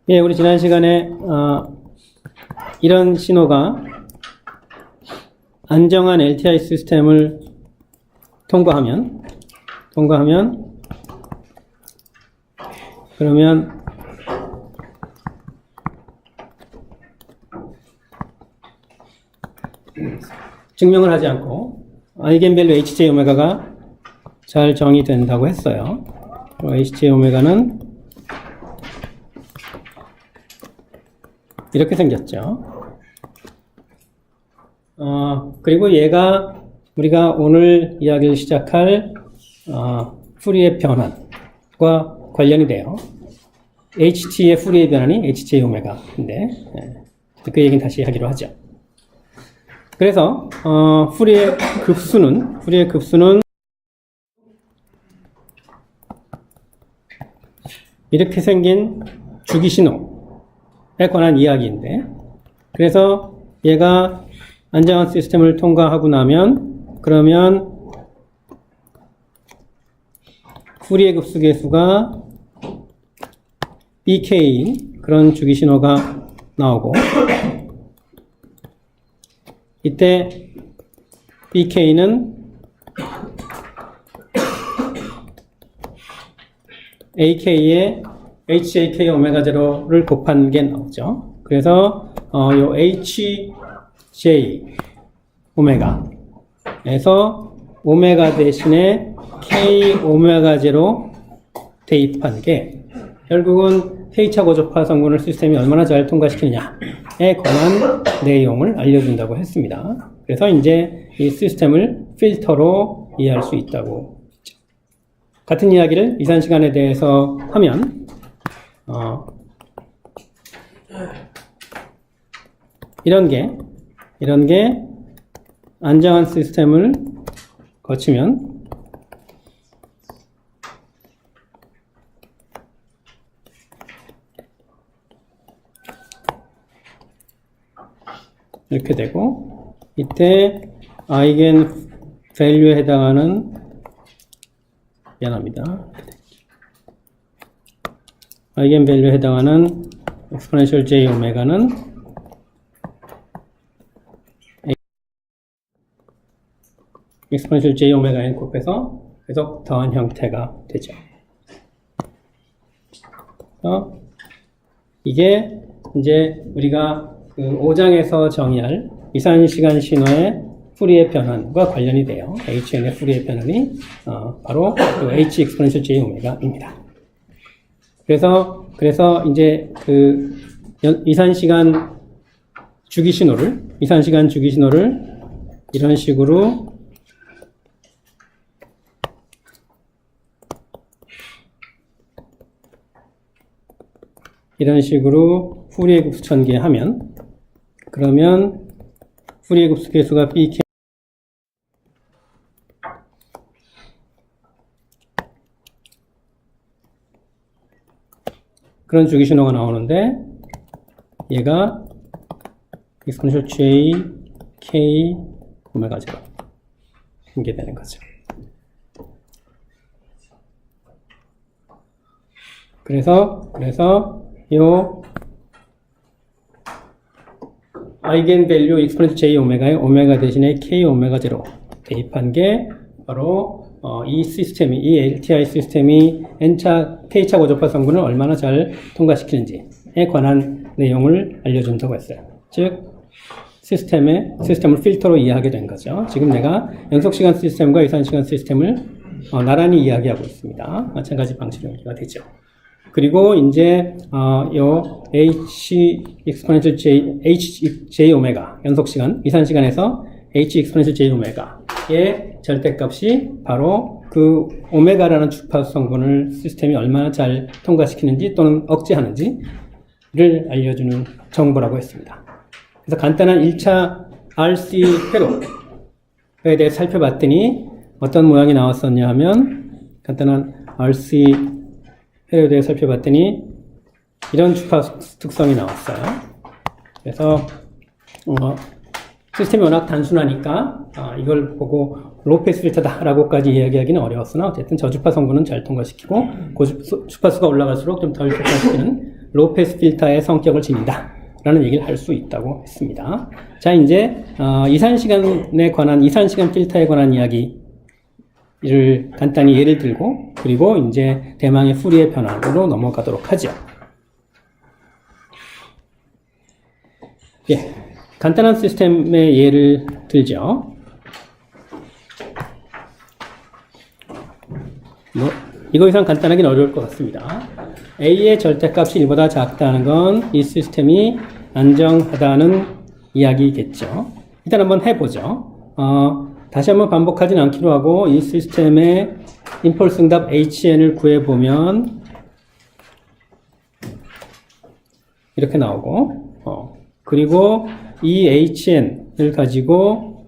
예, 우리 지난 시간에 이런 신호가 안정한 LTI 시스템을 통과하면 그러면 증명을 하지 않고 아이겐밸류 HJ 오메가가 잘 정의된다고 했어요. HJ 오메가는 이렇게 생겼죠. 그리고 얘가 우리가 오늘 이야기를 시작할 푸리에 변환과 관련이 돼요. HT의 푸리에 변환이 HJ 오메가인데 그 얘기는 다시 하기로 하죠. 그래서 푸리의 급수는 이렇게 생긴 주기신호에 관한 이야기인데, 그래서 얘가 안정한 시스템을 통과하고 나면 그러면 푸리의 급수 계수가 BK인 그런 주기신호가 나오고, 이때 BK는 AK에 HJK 오메가 제로를 곱한 게 나오죠. 그래서 요 HJ 오메가에서 오메가 대신에 K 오메가 제로 대입한 게 결국은 K차 고조파 성분을 시스템이 얼마나 잘 통과시키느냐에 관한 내용을 알려준다고 했습니다. 그래서 이제 이 시스템을 필터로 이해할 수 있다고 했죠. 같은 이야기를 이산 시간에 대해서 하면 이런 게 안정한 시스템을 거치면 이렇게 되고, 이때 아이겐 밸류에 해당하는 아이겐 밸류에 해당하는 exponential j 오메가는 exponential j 오메가 n 곱해서 계속 더한 형태가 되죠. 그래서 이게 이제 우리가 그 5장에서 정의할 이산시간 신호의 푸리의 변환과 관련이 돼요. HN의 푸리의 변환이 바로 그 H exponential j 오메가입니다. 그래서 이제 그 이산시간 주기 신호를 이런 식으로 푸리의 급수 전개하면, 그러면 푸리의 급수 계수가 BK 그런 주기 신호가 나오는데, 얘가 exponential j k 오메가 제로 생겨되는 거죠. 그래서 요 아이겐 밸류 exponential j 오메가에 오메가 대신에 k 오메가 제로 대입한 게 바로 이 LTI 시스템이 N차, K차 고조파 성분을 얼마나 잘 통과시키는지에 관한 내용을 알려준다고 했어요. 즉, 시스템을 필터로 이해하게 된 거죠. 지금 내가 연속시간 시스템과 이산시간 시스템을 나란히 이야기하고 있습니다. 마찬가지 방식으로 이해가 되죠. 그리고 이제 요 HJ 오메가 연속시간, 이산시간에서 H exponential j 오메가의 절대값이 바로 그 오메가라는 주파수 성분을 시스템이 얼마나 잘 통과시키는지 또는 억제하는지를 알려주는 정보라고 했습니다. 그래서 간단한 1차 RC 회로에 대해 살펴봤더니 어떤 모양이 나왔었냐 하면, 간단한 RC 회로에 대해 살펴봤더니 이런 주파수 특성이 나왔어요. 그래서 시스템이 워낙 단순하니까 이걸 보고 로우패스 필터다라고까지 이야기하기는 어려웠으나 어쨌든 저주파 성분은 잘 통과시키고 고주파수가 올라갈수록 좀 덜 통과시키는 로우 패스 필터의 성격을 지닌다 라는 얘기를 할 수 있다고 했습니다. 자, 이제 이산시간 필터에 관한 이야기를 간단히 예를 들고, 그리고 이제 대망의 푸리에 변환으로 넘어가도록 하죠. 예, 간단한 시스템의 예를 들죠. 이거 이상 간단하긴 어려울 것 같습니다. A의 절대값이 1보다 작다는 건 이 시스템이 안정하다는 이야기겠죠. 일단 한번 해보죠. 다시 한번 반복하진 않기로 하고 이 시스템의 임펄스 응답 HN을 구해보면 이렇게 나오고, 그리고 이 HN을 가지고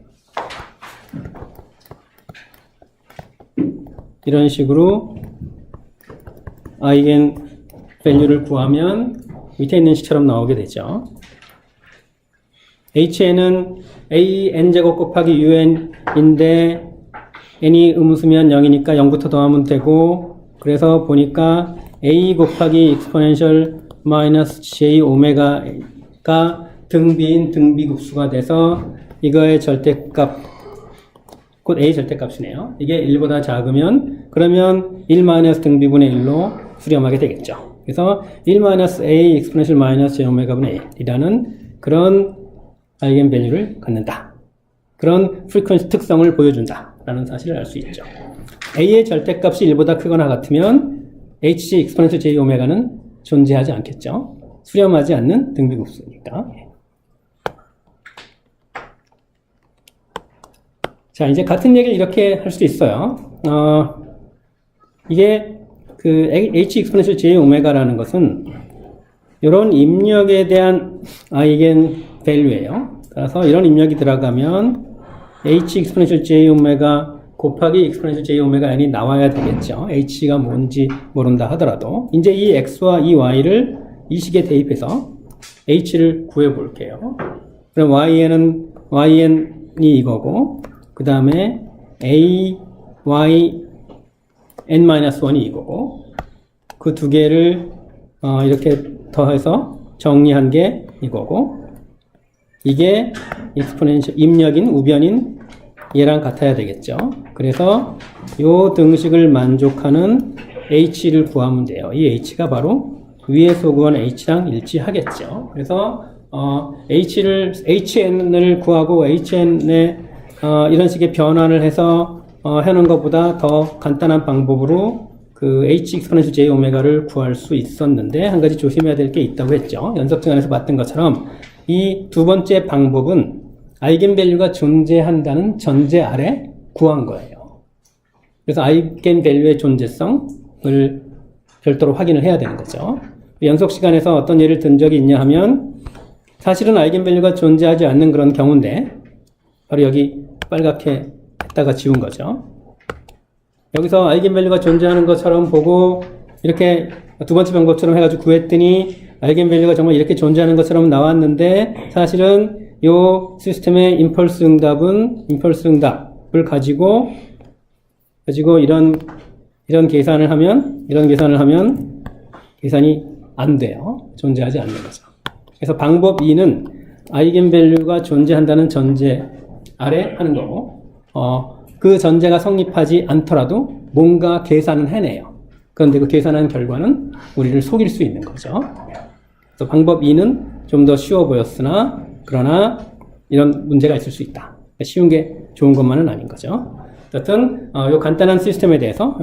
이런 식으로 아이겐 밸류를 구하면 밑에 있는 식처럼 나오게 되죠. HN은 AN제곱 곱하기 UN인데 n이 음수면 0이니까 0부터 더하면 되고, 그래서 보니까 A 곱하기 exponential 마이너스 J 오메가가 등비인 등비급수가 돼서 이거의 절대값, 곧 A 절대값이네요. 이게 1보다 작으면 그러면 1 마이너스 등비분의 1로 수렴하게 되겠죠. 그래서 1 마이너스 A exponential 마이너스 J 오메가분의 1이라는 그런 아이겐 밸류를 갖는다. 그런 프리퀀시 특성을 보여준다 라는 사실을 알 수 있죠. A의 절대값이 1보다 크거나 같으면 H exponential J 오메가는 존재하지 않겠죠. 수렴하지 않는 등비급수니까. 자, 이제 같은 얘기를 이렇게 할 수도 있어요. 이게 그 H exponential J 오메가라는 것은 이런 입력에 대한 아이겐 밸류예요. 따라서 이런 입력이 들어가면 H exponential J 오메가 곱하기 exponential J 오메가 n이 나와야 되겠죠. H가 뭔지 모른다 하더라도. 이제 이 X와 이 Y를 이 식에 대입해서 H를 구해 볼게요. 그럼 YN이 이거고, 그 다음에 A, Y, N-1이 이거고, 그 두 개를 이렇게 더해서 정리한 게 이거고, 이게 exponential, 입력인, 우변인 얘랑 같아야 되겠죠. 그래서 요 등식을 만족하는 H를 구하면 돼요. 이 H가 바로 위에서 구한 H랑 일치하겠죠. 그래서 HN을 구하고 HN의 이런 식의 변환을 해서 하는 것보다 더 간단한 방법으로 그 H exponential J 오메가를 구할 수 있었는데, 한 가지 조심해야 될 게 있다고 했죠. 연습증안에서 봤던 것처럼 이 두 번째 방법은 아이겐밸류가 존재한다는 전제 아래 구한 거예요. 그래서 아이겐밸류의 존재성을 별도로 확인을 해야 되는 거죠. 연속 시간에서 어떤 예를 든 적이 있냐 하면, 사실은 아이겐밸류가 존재하지 않는 그런 경우인데, 바로 여기 빨갛게 했다가 지운 거죠. 여기서 아이겐밸류가 존재하는 것처럼 보고 이렇게 두 번째 방법처럼 해가지고 구했더니 아이겐밸류가 정말 이렇게 존재하는 것처럼 나왔는데, 사실은 이 시스템의 임펄스 응답을 가지고 이런 계산을 하면 계산이 안 돼요. 존재하지 않는 거죠. 그래서 방법 2는 아이겐밸류가 존재한다는 전제 아래 하는 거고, 그 전제가 성립하지 않더라도 뭔가 계산은 해내요. 그런데 그 계산한 결과는 우리를 속일 수 있는 거죠. 그래서 방법 2는 좀 더 쉬워 보였으나, 그러나 이런 문제가 있을 수 있다. 쉬운 게 좋은 것만은 아닌 거죠. 어쨌든 요 간단한 시스템에 대해서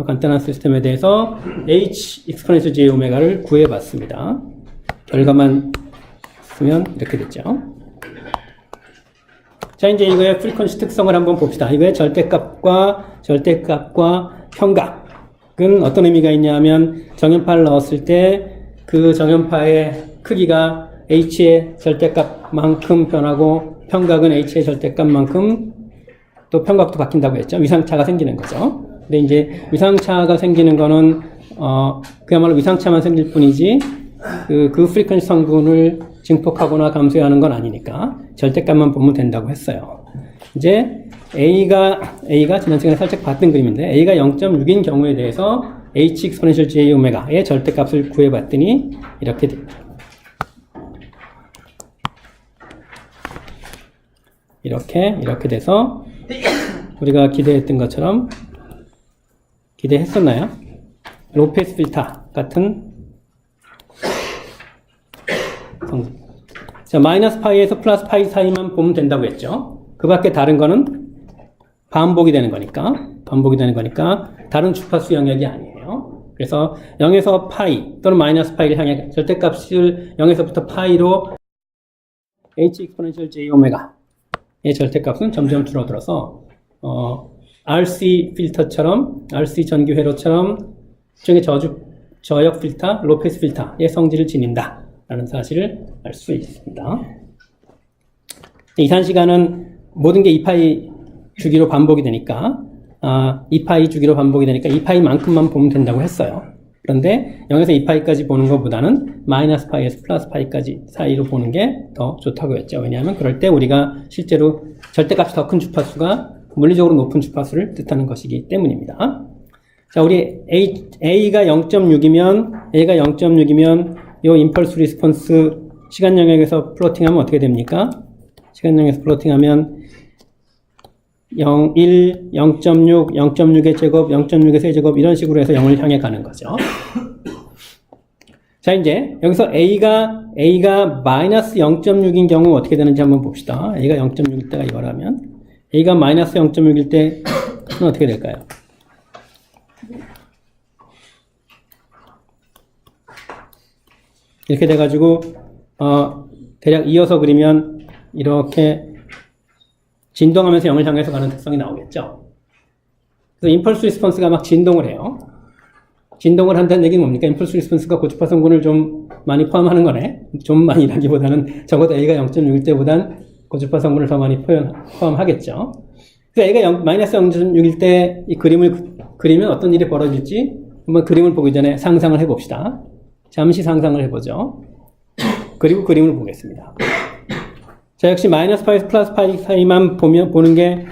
H exponential J 오메가를 구해봤습니다. 결과만 쓰면 이렇게 됐죠. 자, 이제 이거의 프리퀀시 특성을 한번 봅시다. 이거의 절대값과 평각은 어떤 의미가 있냐 하면, 정연파를 넣었을 때 그 정연파의 크기가 H의 절대값만큼 변하고, 평각은 H의 절대값만큼 또 평각도 바뀐다고 했죠. 위상차가 생기는 거죠. 근데 이제 위상차가 생기는 거는 그야말로 위상차만 생길 뿐이지 그 프리퀀시 성분을 증폭하거나 감소하는 건 아니니까 절대값만 보면 된다고 했어요. 이제 A가 지난 시간에 살짝 봤던 그림인데, A가 0.6인 경우에 대해서 h exponential j 오메가의 절대값을 구해봤더니 이렇게 됩니다. 이렇게 돼서 우리가 기대했던 것처럼 기대했었나요? 로페스 필터 같은 성질. 자, 마이너스 파이에서 플러스 파이 사이만 보면 된다고 했죠. 그 밖에 다른 거는 반복이 되는 거니까 다른 주파수 영역이 아니에요. 그래서 0에서 파이 또는 마이너스 파이를 향해 절대값을 0에서부터 파이로 h exponential j 오메가의 절대값은 점점 줄어들어서 RC 필터처럼 RC 전기 회로처럼 일종의 저역 필터, 로페스 필터의 성질을 지닌다 라는 사실을 알 수 있습니다. 이산시간은 모든 게 2파이 주기로 반복이 되니까 2파이 주기로 반복이 되니까 2파이만큼만 보면 된다고 했어요. 그런데 0에서 2파이까지 보는 것보다는 마이너스 파이에서 플러스 파이까지 사이로 보는 게 더 좋다고 했죠. 왜냐하면 그럴 때 우리가 실제로 절대값이 더 큰 주파수가 물리적으로 높은 주파수를 뜻하는 것이기 때문입니다. 자, 우리 A가 0.6이면 요 임펄스 리스폰스 시간 영역에서 플로팅하면 어떻게 됩니까? 시간 영역에서 플로팅하면 0, 1, 0.6, 0.6의 제곱, 0.6의 세제곱 이런 식으로 해서 0을 향해 가는 거죠. 자, 이제 여기서 A가 마이너스 0.6인 경우 어떻게 되는지 한번 봅시다. A가 0.6일 때가 이거라면 A가 마이너스 0.6일 때는 어떻게 될까요? 이렇게 돼가지고 대략 이어서 그리면 이렇게 진동하면서 0을 향해서 가는 특성이 나오겠죠. 그래서 임펄스 리스폰스가 막 진동을 해요. 진동을 한다는 얘기는 뭡니까? 임펄스 리스폰스가 고주파성분을 좀 많이 포함하는 거네. 좀 많이라기보다는 적어도 A가 0.6일 때보단 고주파성분을 더 많이 포함하겠죠. 그래서 A가 마이너스 0.6일 때 이 그림을 그리면 어떤 일이 벌어질지 한번 그림을 보기 전에 상상을 해봅시다. 잠시 상상을 해보죠. 그리고 그림을 보겠습니다. 자, 역시 마이너스 파이에서 플러스 파이 사이만 보는 게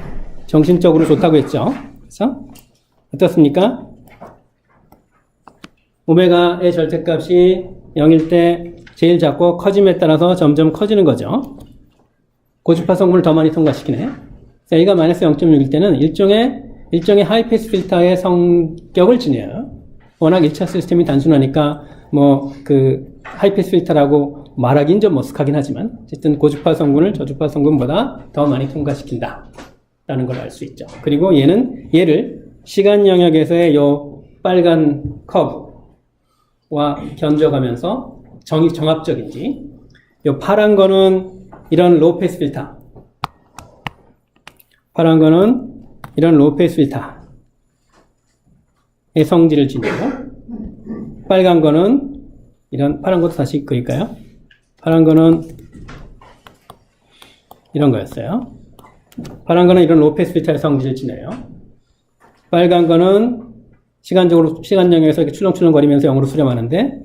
정신적으로 좋다고 했죠. 그래서 어떻습니까? 오메가의 절대값이 0일 때 제일 작고 커짐에 따라서 점점 커지는 거죠. 고주파 성분을 더 많이 통과시키네. 자, A가 마이너스 0.6일 때는 일종의 하이패스 필터의 성격을 지녀요. 워낙 1차 시스템이 단순하니까 하이패스 필터라고 말하긴 좀 머쓱하긴 하지만 어쨌든 고주파 성분을 저주파 성분보다 더 많이 통과시킨다 라는 걸 알 수 있죠. 그리고 얘를 시간 영역에서의 요 빨간 커브와 견져가면서 정합적인지, 요 파란 거는 이런 로우패스 필터, 의 성질을 지니고, 빨간 거는 파란 것도 다시 그릴까요? 파란 거는 이런 거였어요. 파란 거는 이런 로우패스 필터의 성질을 지내요. 빨간 거는 시간 영역에서 이렇게 출렁출렁거리면서 0으로 수렴하는데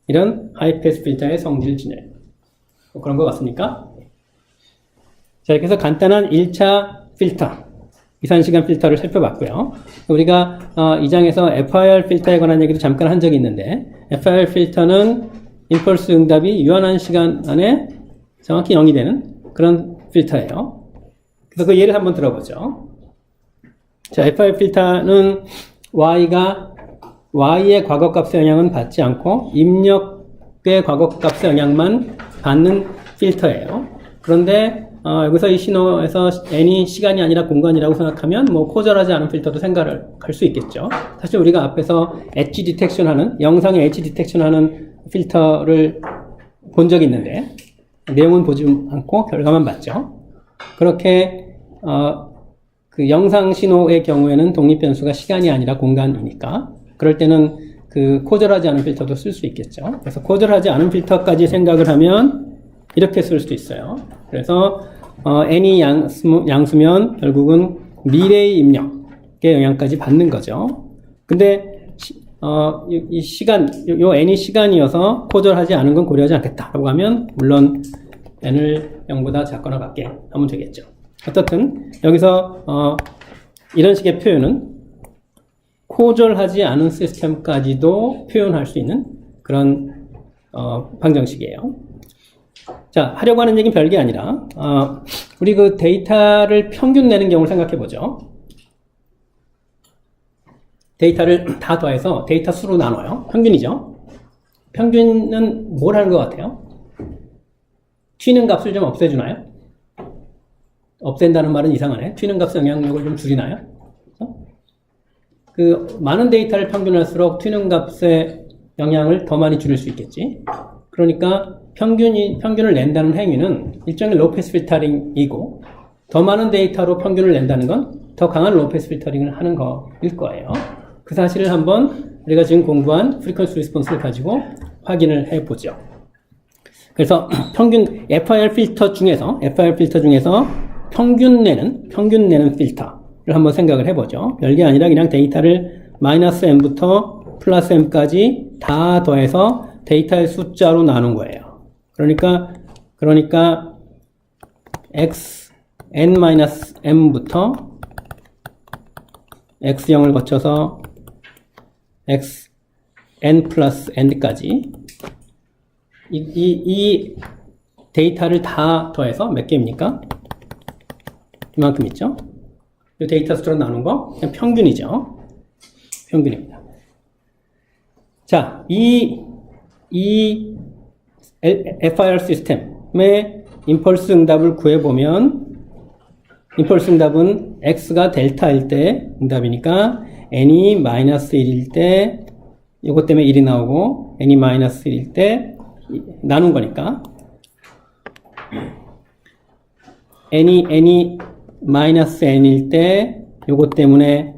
이런 하이패스 필터의 성질을 지내요. 그런 것 같습니까? 자, 이렇게 해서 간단한 1차 필터, 이산시간 필터를 살펴봤고요. 우리가 이 장에서 FIR 필터에 관한 얘기도 잠깐 한 적이 있는데, FIR 필터는 임펄스 응답이 유한한 시간 안에 정확히 0이 되는 그런 필터예요. 그래서 그 예를 한번 들어보죠. 자, FIR 필터는 Y의 과거값의 영향은 받지 않고 입력의 과거값의 영향만 받는 필터예요. 그런데 여기서 이 신호에서 n이 시간이 아니라 공간이라고 생각하면 코절하지 않은 필터도 생각을 할 수 있겠죠. 사실 우리가 앞에서 엣지 디텍션 하는, 영상의 엣지 디텍션 하는 필터를 본 적이 있는데 내용은 보지 않고 결과만 봤죠. 그렇게 그 영상 신호의 경우에는 독립 변수가 시간이 아니라 공간이니까 그럴 때는 그 코절하지 않은 필터도 쓸 수 있겠죠. 그래서 코절하지 않은 필터까지 생각을 하면 이렇게 쓸 수도 있어요. 그래서 n이 양수면 결국은 미래의 입력의 영향까지 받는 거죠. 근데 이 시간, 요 n이 시간이어서 코절하지 않은 건 고려하지 않겠다라고 하면 물론 n을 0보다 작거나 같게 하면 되겠죠. 어떻든 여기서 이런 식의 표현은 코절하지 않은 시스템까지도 표현할 수 있는 그런 방정식이에요. 자, 하려고 하는 얘기는 별게 아니라 우리 그 데이터를 평균 내는 경우를 생각해 보죠. 데이터를 다 더해서 데이터 수로 나눠요. 평균이죠. 평균은 뭘 하는 것 같아요? 튀는 값을 좀 없애주나요? 없앤다는 말은 이상하네. 튀는 값 영향력을 좀 줄이나요? 그 많은 데이터를 평균할수록 튀는 값의 영향을 더 많이 줄일 수 있겠지. 그러니까 평균을 낸다는 행위는 일종의 로우-패스 필터링이고, 더 많은 데이터로 평균을 낸다는 건 더 강한 로우-패스 필터링을 하는 거일 거예요. 그 사실을 한번 우리가 지금 공부한 프리퀀시 리스폰스를 가지고 확인을 해보죠. 그래서 평균 FIR 필터 중에서 평균 내는 필터를 한번 생각을 해보죠. 별게 아니라 그냥 데이터를 마이너스 m부터 플러스 m까지 다 더해서 데이터의 숫자로 나눈 거예요. 그러니까 xn-m부터 x0을 거쳐서 xn 플러스 n까지 이 데이터를 다 더해서 몇 개입니까? 이만큼 있죠? 이 데이터 숫자로 나눈 거 그냥 평균이죠. 평균입니다. 자, 이 FIR 시스템의 임펄스 응답을 구해보면, 임펄스 응답은 x가 델타일 때 응답이니까 n이 마이너스 1일 때 이것 때문에 1이 나오고, n이 마이너스 1일 때 나눈 거니까 n이 마이너스 n일 때 이것 때문에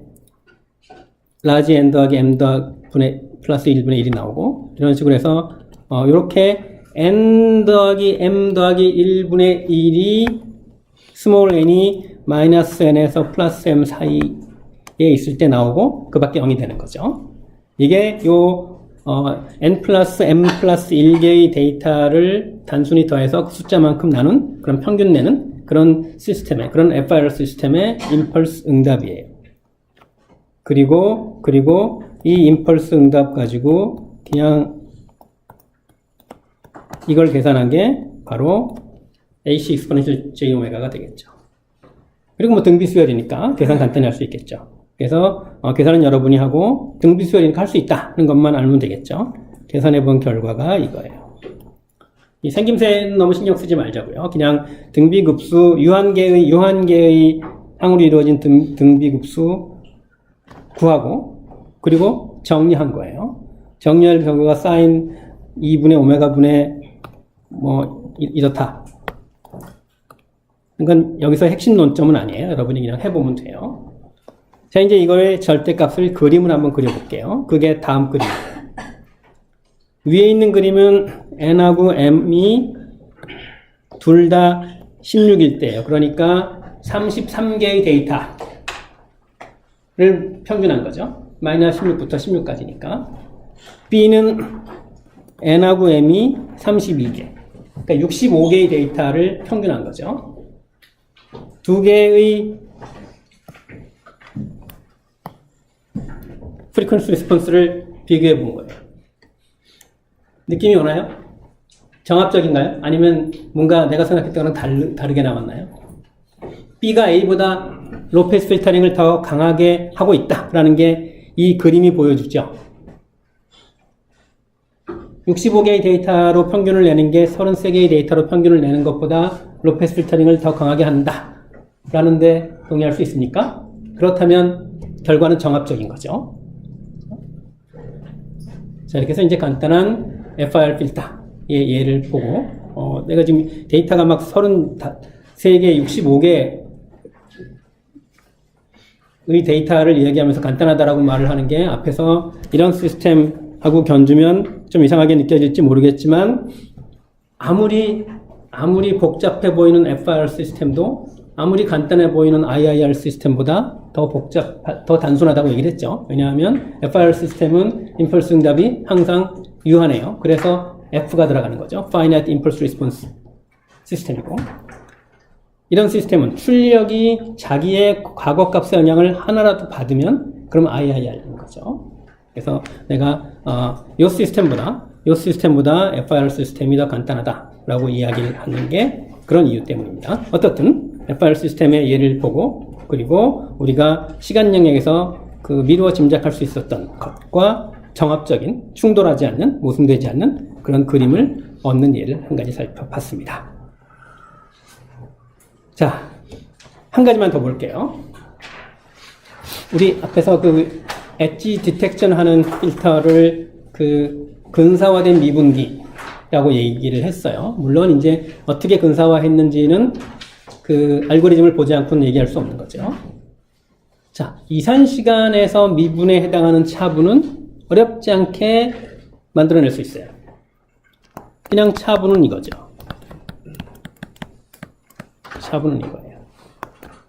라지 n 더하기 m 더하기 플러스 1분의 1이 나오고, 이런 식으로 해서 이렇게 n 더하기 m 더하기 1분의 1이 스몰 n이 마이너스 n에서 플러스 m 사이에 있을 때 나오고, 그 밖에 0이 되는 거죠. 이게 n 플러스 m 플러스 1개의 데이터를 단순히 더해서 그 숫자만큼 나눈 그런 평균 내는 그런 시스템의, 그런 FIR 시스템의 임펄스 응답이에요. 그리고 이 임펄스 응답 가지고 그냥 이걸 계산한 게 바로 AC exponential j 오메가가 되겠죠. 그리고 뭐 등비 수열이니까 계산 간단히 할 수 있겠죠. 그래서 계산은 여러분이 하고 등비 수열이니까 할 수 있다는 것만 알면 되겠죠. 계산해 본 결과가 이거예요. 이 생김새는 너무 신경 쓰지 말자고요. 그냥 등비급수, 유한계의 항으로 이루어진 등비급수 구하고, 그리고 정리한 거예요. 정리할 결과가 사인 2분의 오메가 분의 이렇다. 그러니까 여기서 핵심 논점은 아니에요. 여러분이 그냥 해보면 돼요. 자, 이제 이거의 절대값을 그림을 한번 그려볼게요. 그게 다음 그림이에요. 위에 있는 그림은 n하고 m이 둘 다 16일 때예요. 그러니까 33개의 데이터를 평균한 거죠. 마이너스 16부터 16까지니까. b는 n하고 m이 32개. 그러니까 65개의 데이터를 평균한 거죠. 두 개의 프리퀀시 리스폰스를 비교해 본 거예요. 느낌이 오나요? 정합적인가요? 아니면 뭔가 내가 생각했던 거랑 다르게 나왔나요? B가 A보다 로우-패스 필터링을 더 강하게 하고 있다라는 게 이 그림이 보여주죠. 65개의 데이터로 평균을 내는 게 33개의 데이터로 평균을 내는 것보다 로우-패스 필터링을 더 강하게 한다 라는데 동의할 수 있습니까? 그렇다면 결과는 정합적인 거죠. 자, 이렇게 해서 이제 간단한 FIR 필터의 예를 보고, 내가 지금 데이터가 막 33개, 65개의 데이터를 이야기하면서 간단하다라고 말을 하는 게 앞에서 이런 시스템하고 견주면 좀 이상하게 느껴질지 모르겠지만, 아무리 복잡해 보이는 FIR 시스템도 아무리 간단해 보이는 IIR 시스템보다 더 단순하다고 얘기를 했죠. 왜냐하면 FIR 시스템은 임펄스 응답이 항상 유한해요. 그래서 F가 들어가는 거죠. Finite Impulse Response 시스템이고, 이런 시스템은 출력이 자기의 과거값의 영향을 하나라도 받으면 그럼 IIR인 거죠. 그래서 내가 요 시스템보다 FIR 시스템이 더 간단하다라고 이야기를 하는 게 그런 이유 때문입니다. 어떻든 FIR 시스템의 예를 보고 그리고 우리가 시간 영역에서 그 미루어 짐작할 수 있었던 것과 정합적인 충돌하지 않는 모순되지 않는 그런 그림을 얻는 예를 한 가지 살펴봤습니다. 자, 한 가지만 더 볼게요. 우리 앞에서 그 엣지 디텍션 하는 필터를 그 근사화된 미분기라고 얘기를 했어요. 물론 이제 어떻게 근사화했는지는 그 알고리즘을 보지 않고는 얘기할 수 없는 거죠. 자, 이산시간에서 미분에 해당하는 차분은 어렵지 않게 만들어낼 수 있어요. 그냥 차분은 이거죠. 차분은 이거예요.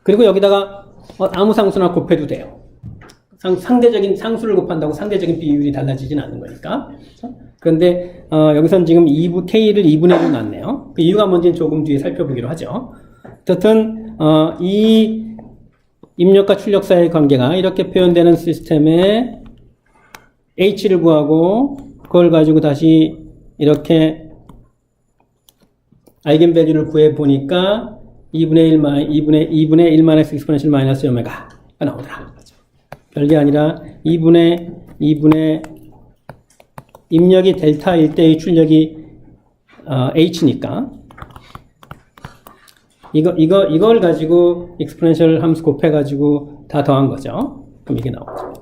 그리고 여기다가 아무 상수나 곱해도 돼요. 상대적인 상수를 곱한다고 상대적인 비율이 달라지진 않는 거니까. 그렇죠? 그런데 여기서는 지금 K를 2분의 1로 놨네요. 그 이유가 뭔지는 조금 뒤에 살펴보기로 하죠. 어쨌든 이 입력과 출력 사이의 관계가 이렇게 표현되는 시스템에 H를 구하고 그걸 가지고 다시 이렇게 아이겐밸류를 구해 보니까 2분의 1 exponential 마이너스 오메가가 나오더라. 별게 아니라 2분의 입력이 델타일 때의 출력이 H니까 이걸 가지고 exponential 함수 곱해 가지고 다 더한 거죠. 그럼 이게 나오죠.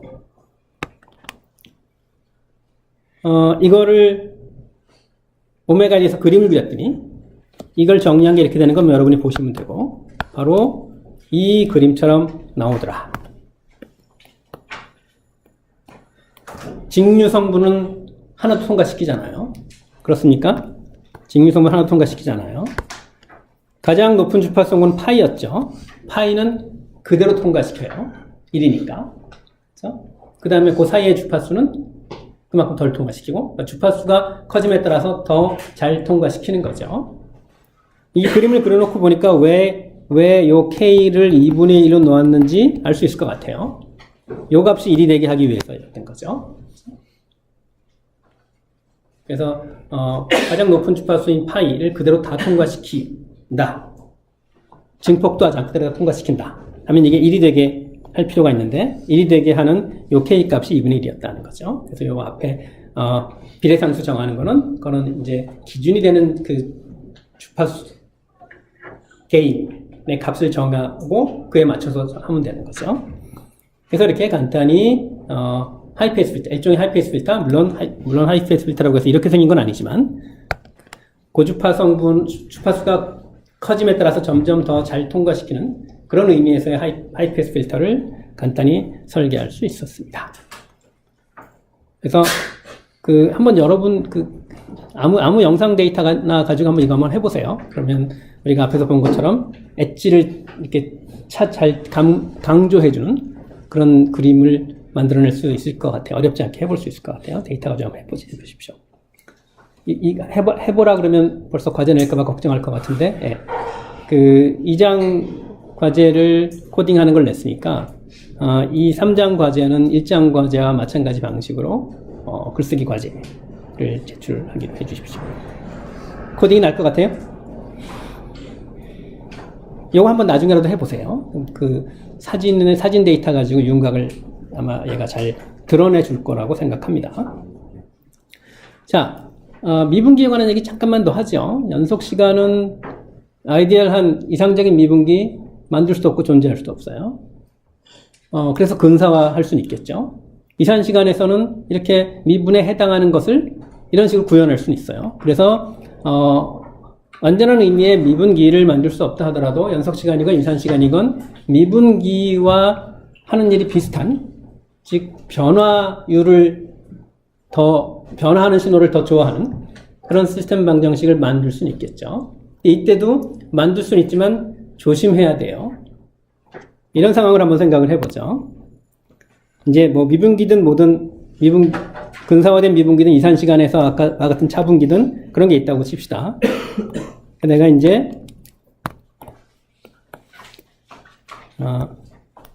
이거를 오메가에 대해서 그림을 그렸더니 이걸 정리한 게 이렇게 되는 건 여러분이 보시면 되고 바로 이 그림처럼 나오더라. 직류 성분은 하나도 통과시키잖아요. 그렇습니까? 직류 성분 하나도 통과시키잖아요. 가장 높은 주파수는 파이였죠. 파이는 그대로 통과시켜요. 1이니까. 그렇죠? 그 다음에 그 사이의 주파수는 그만큼 덜 통과시키고 주파수가 커짐에 따라서 더 잘 통과시키는 거죠. 이 그림을 그려놓고 보니까 왜 요 K를 2분의 1로 놓았는지 알 수 있을 것 같아요. 요 값이 1이 되게 하기 위해서였던 거죠. 그래서 가장 높은 주파수인 파이를 그대로 다 통과시킨다. 증폭도 하지 않고 그대로 통과시킨다. 하면 이게 1이 되게 할 필요가 있는데 1이 되게 하는 요 K 값이 2분의 1이었다는 거죠. 그래서 요 앞에 비례상수 정하는 거는 이제 기준이 되는 그 주파수 게인의 값을 정하고 그에 맞춰서 하면 되는 거죠. 그래서 이렇게 간단히 하이패스 필터, 일종의 하이패스 필터, 물론 하이패스 필터라고 해서 이렇게 생긴 건 아니지만 주파수가 커짐에 따라서 점점 더 잘 통과시키는 그런 의미에서의 하이패스 필터를 간단히 설계할 수 있었습니다. 그래서 한번 여러분 아무 영상 데이터나 가지고 한번 이거 한번 해보세요. 그러면 우리가 앞에서 본 것처럼 엣지를 이렇게 잘 강조해주는 그런 그림을 만들어낼 수 있을 것 같아요. 어렵지 않게 해볼 수 있을 것 같아요. 데이터 가지고 한번 해보십시오. 해보라 그러면 벌써 과제 낼까봐 걱정할 것 같은데, 예. 그 2장 과제를 코딩하는 걸 냈으니까, 이 3장 과제는 1장 과제와 마찬가지 방식으로 글쓰기 과제를 제출하기로 해주십시오. 코딩이 날 것 같아요? 이거 한번 나중에라도 해보세요. 그 사진 데이터 가지고 윤곽을 아마 얘가 잘 드러내 줄 거라고 생각합니다. 자, 미분기에 관한 얘기 잠깐만 더 하죠. 연속 시간은 아이디얼한 이상적인 미분기 만들 수도 없고 존재할 수도 없어요. 그래서 근사화할 수는 있겠죠. 이산 시간에서는 이렇게 미분에 해당하는 것을 이런 식으로 구현할 수는 있어요. 그래서 완전한 의미의 미분기를 만들 수 없다 하더라도 연속 시간이건 이산 시간이건 미분기와 하는 일이 비슷한, 즉 변화율을 변화하는 신호를 더 좋아하는 그런 시스템 방정식을 만들 수는 있겠죠. 이때도 만들 수는 있지만 조심해야 돼요. 이런 상황을 한번 생각을 해보죠. 이제 뭐 미분기든 뭐든 근사화된 미분기든 이산 시간에서 아까 같은 차분기든 그런 게 있다고 칩시다. 내가 이제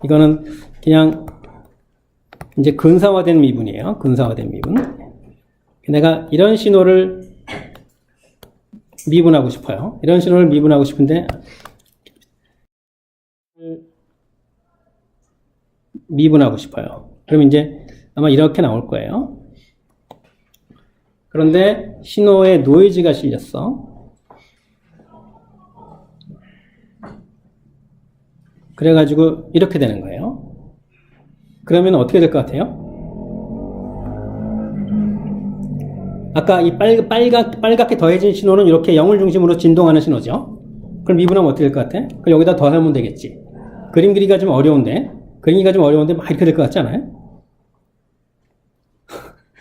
이거는 그냥 이제 근사화된 미분이에요. 근사화된 미분. 내가 이런 신호를 미분하고 싶어요. 이런 신호를 미분하고 싶은데 미분하고 싶어요. 그럼 이제 아마 이렇게 나올 거예요. 그런데 신호에 노이즈가 실렸어. 그래가지고 이렇게 되는 거예요. 그러면 어떻게 될 것 같아요? 아까 이 빨갛게 더해진 신호는 이렇게 0을 중심으로 진동하는 신호죠. 그럼 미분하면 어떻게 될 것 같아? 그럼 여기다 더하면 되겠지. 그림 그리기가 좀 어려운데 막 이렇게 될 것 같지 않아요?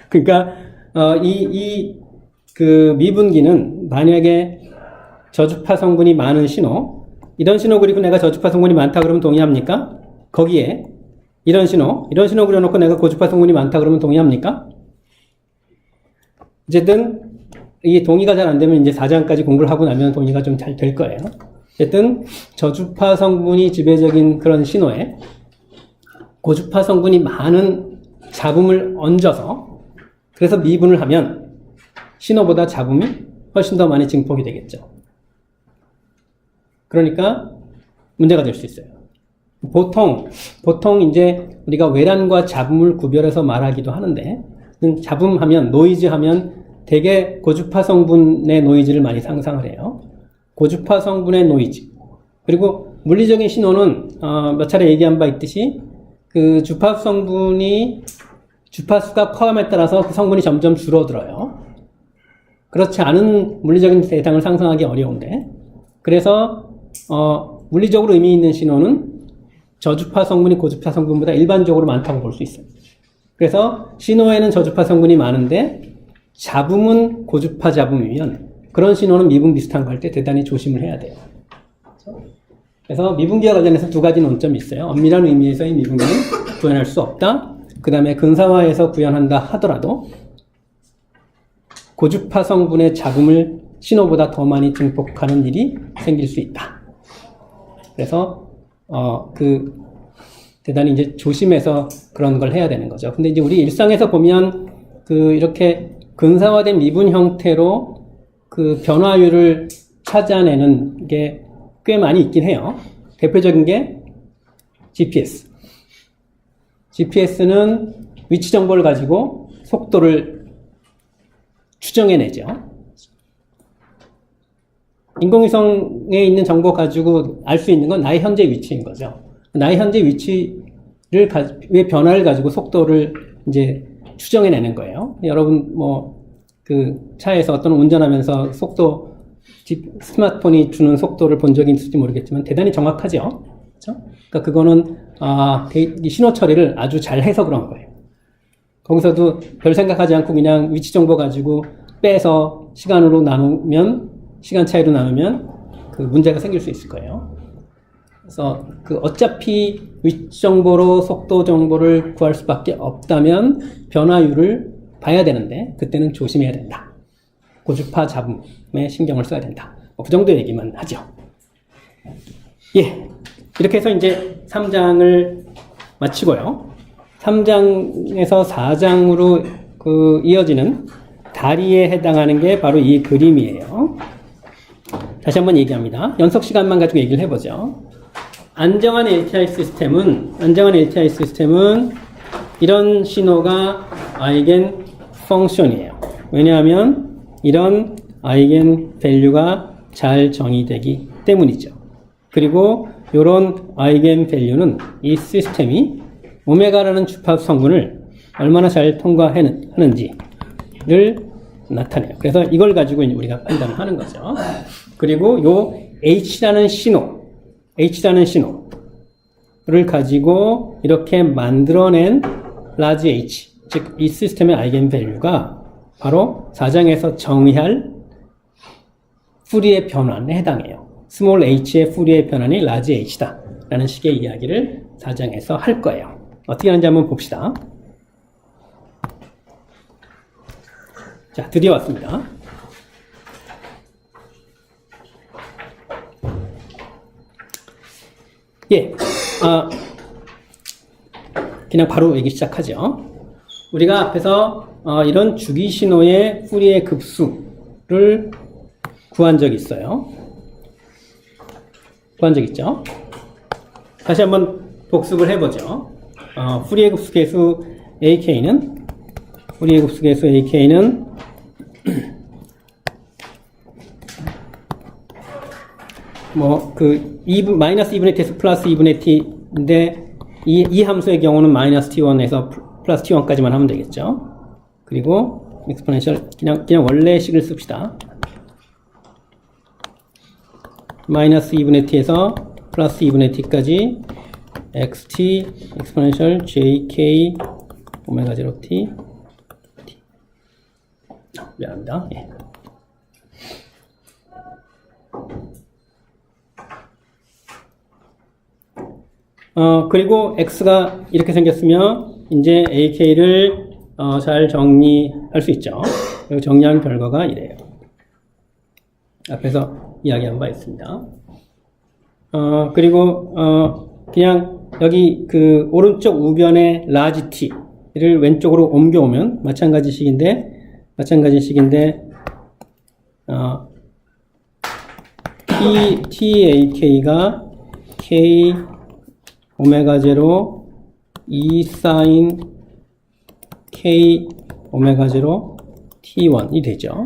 그러니까 그 미분기는 만약에 저주파 성분이 많은 신호, 이런 신호 그리고 내가 저주파 성분이 많다 그러면 동의합니까? 거기에 이런 신호 그려놓고 내가 고주파 성분이 많다 그러면 동의합니까? 어쨌든 이 동의가 잘 안 되면 이제 4장까지 공부를 하고 나면 동의가 좀 잘 될 거예요. 어쨌든 저주파 성분이 지배적인 그런 신호에 고주파 성분이 많은 잡음을 얹어서 그래서 미분을 하면 신호보다 잡음이 훨씬 더 많이 증폭이 되겠죠. 그러니까 문제가 될 수 있어요. 보통 이제 우리가 외란과 잡음을 구별해서 말하기도 하는데, 잡음하면, 노이즈하면 되게 고주파 성분의 노이즈를 많이 상상을 해요. 고주파 성분의 노이즈. 그리고 물리적인 신호는 몇 차례 얘기한 바 있듯이 그 주파 성분이 주파수가 커감에 따라서 그 성분이 점점 줄어들어요. 그렇지 않은 물리적인 대상을 상상하기 어려운데, 그래서 물리적으로 의미 있는 신호는 저주파 성분이 고주파 성분보다 일반적으로 많다고 볼 수 있어요. 그래서 신호에는 저주파 성분이 많은데 잡음은 고주파 잡음이면 그런 신호는 미분 비슷한 거 할 때 대단히 조심을 해야 돼요. 그래서 미분기와 관련해서 두 가지 논점이 있어요. 엄밀한 의미에서의 미분기는 구현할 수 없다. 그 다음에 근사화해서 구현한다 하더라도 고주파 성분의 잡음을 신호보다 더 많이 증폭하는 일이 생길 수 있다. 그래서 대단히 이제 조심해서 그런 걸 해야 되는 거죠. 근데 이제 우리 일상에서 보면 이렇게 근사화된 미분 형태로 그 변화율을 찾아내는 게 꽤 많이 있긴 해요. 대표적인 게 GPS. GPS는 위치 정보를 가지고 속도를 추정해내죠. 인공위성에 있는 정보 가지고 알 수 있는 건 나의 현재 위치인 거죠. 나의 현재 위치를 왜 변화를 가지고 속도를 이제 추정해내는 거예요. 여러분 그 차에서 어떤 운전하면서 속도 스마트폰이 주는 속도를 본 적이 있을지 모르겠지만 대단히 정확하죠. 그렇죠? 그러니까 그거는 이 신호 처리를 아주 잘 해서 그런 거예요. 거기서도 별 생각하지 않고 그냥 위치 정보 가지고 빼서 시간 차이로 나누면 그 문제가 생길 수 있을 거예요. 그래서 어차피 위치 정보로 속도 정보를 구할 수밖에 없다면 변화율을 봐야 되는데 그때는 조심해야 된다. 고주파 잡음에 신경을 써야 된다. 그 정도 얘기만 하죠. 예. 이렇게 해서 이제 3장을 마치고요. 3장에서 4장으로 이어지는 다리에 해당하는 게 바로 이 그림이에요. 다시 한번 얘기합니다. 연속 시간만 가지고 얘기를 해보죠. 안정한 LTI 시스템은 이런 신호가 아이겐 펑션이에요. 왜냐하면 이런 아이겐 밸류가 잘 정의되기 때문이죠. 그리고 이런 아이겐 밸류는 이 시스템이 오메가라는 주파수 성분을 얼마나 잘 통과하는지를 나타내요. 그래서 이걸 가지고 우리가 판단을 하는 거죠. 그리고 요 H라는 신호를 가지고 이렇게 만들어낸 large H, 즉 이 시스템의 아이겐 밸류가 바로 4장에서 정의할 푸리의 변환에 해당해요. 스몰 h의 푸리의 변환이 large h다 라는 식의 이야기를 4장에서 할 거예요. 어떻게 하는지 한번 봅시다. 자, 드디어 왔습니다. 예, 그냥 바로 얘기 시작하죠. 우리가 앞에서 이런 주기 신호의 푸리에 급수를 구한 적이 있어요. 구한 적 있죠? 다시 한번 복습을 해보죠. 푸리에 급수 계수 AK는 마이너스 2분의 t에서 플러스 2분의 t인데 이 함수의 경우는 마이너스 t1에서 플러스 t1까지만 하면 되겠죠. 그리고 exponential 그냥 원래식을 씁시다. 마이너스 2분의 t에서 플러스 2분의 t까지 xt exponential jk 오메가 0 t 미안합니다. 예. 그리고 x가 이렇게 생겼으면 이제 ak를 잘 정리할 수 있죠. 그리고 정리한 결과가 이래요. 앞에서 이야기한 바 있습니다. 그리고 그냥 여기 그 오른쪽 우변의 라지 t를 왼쪽으로 옮겨오면 마찬가지식인데 tak가 k 오메가 0 2 사인 k 오메가 0 t1이 되죠.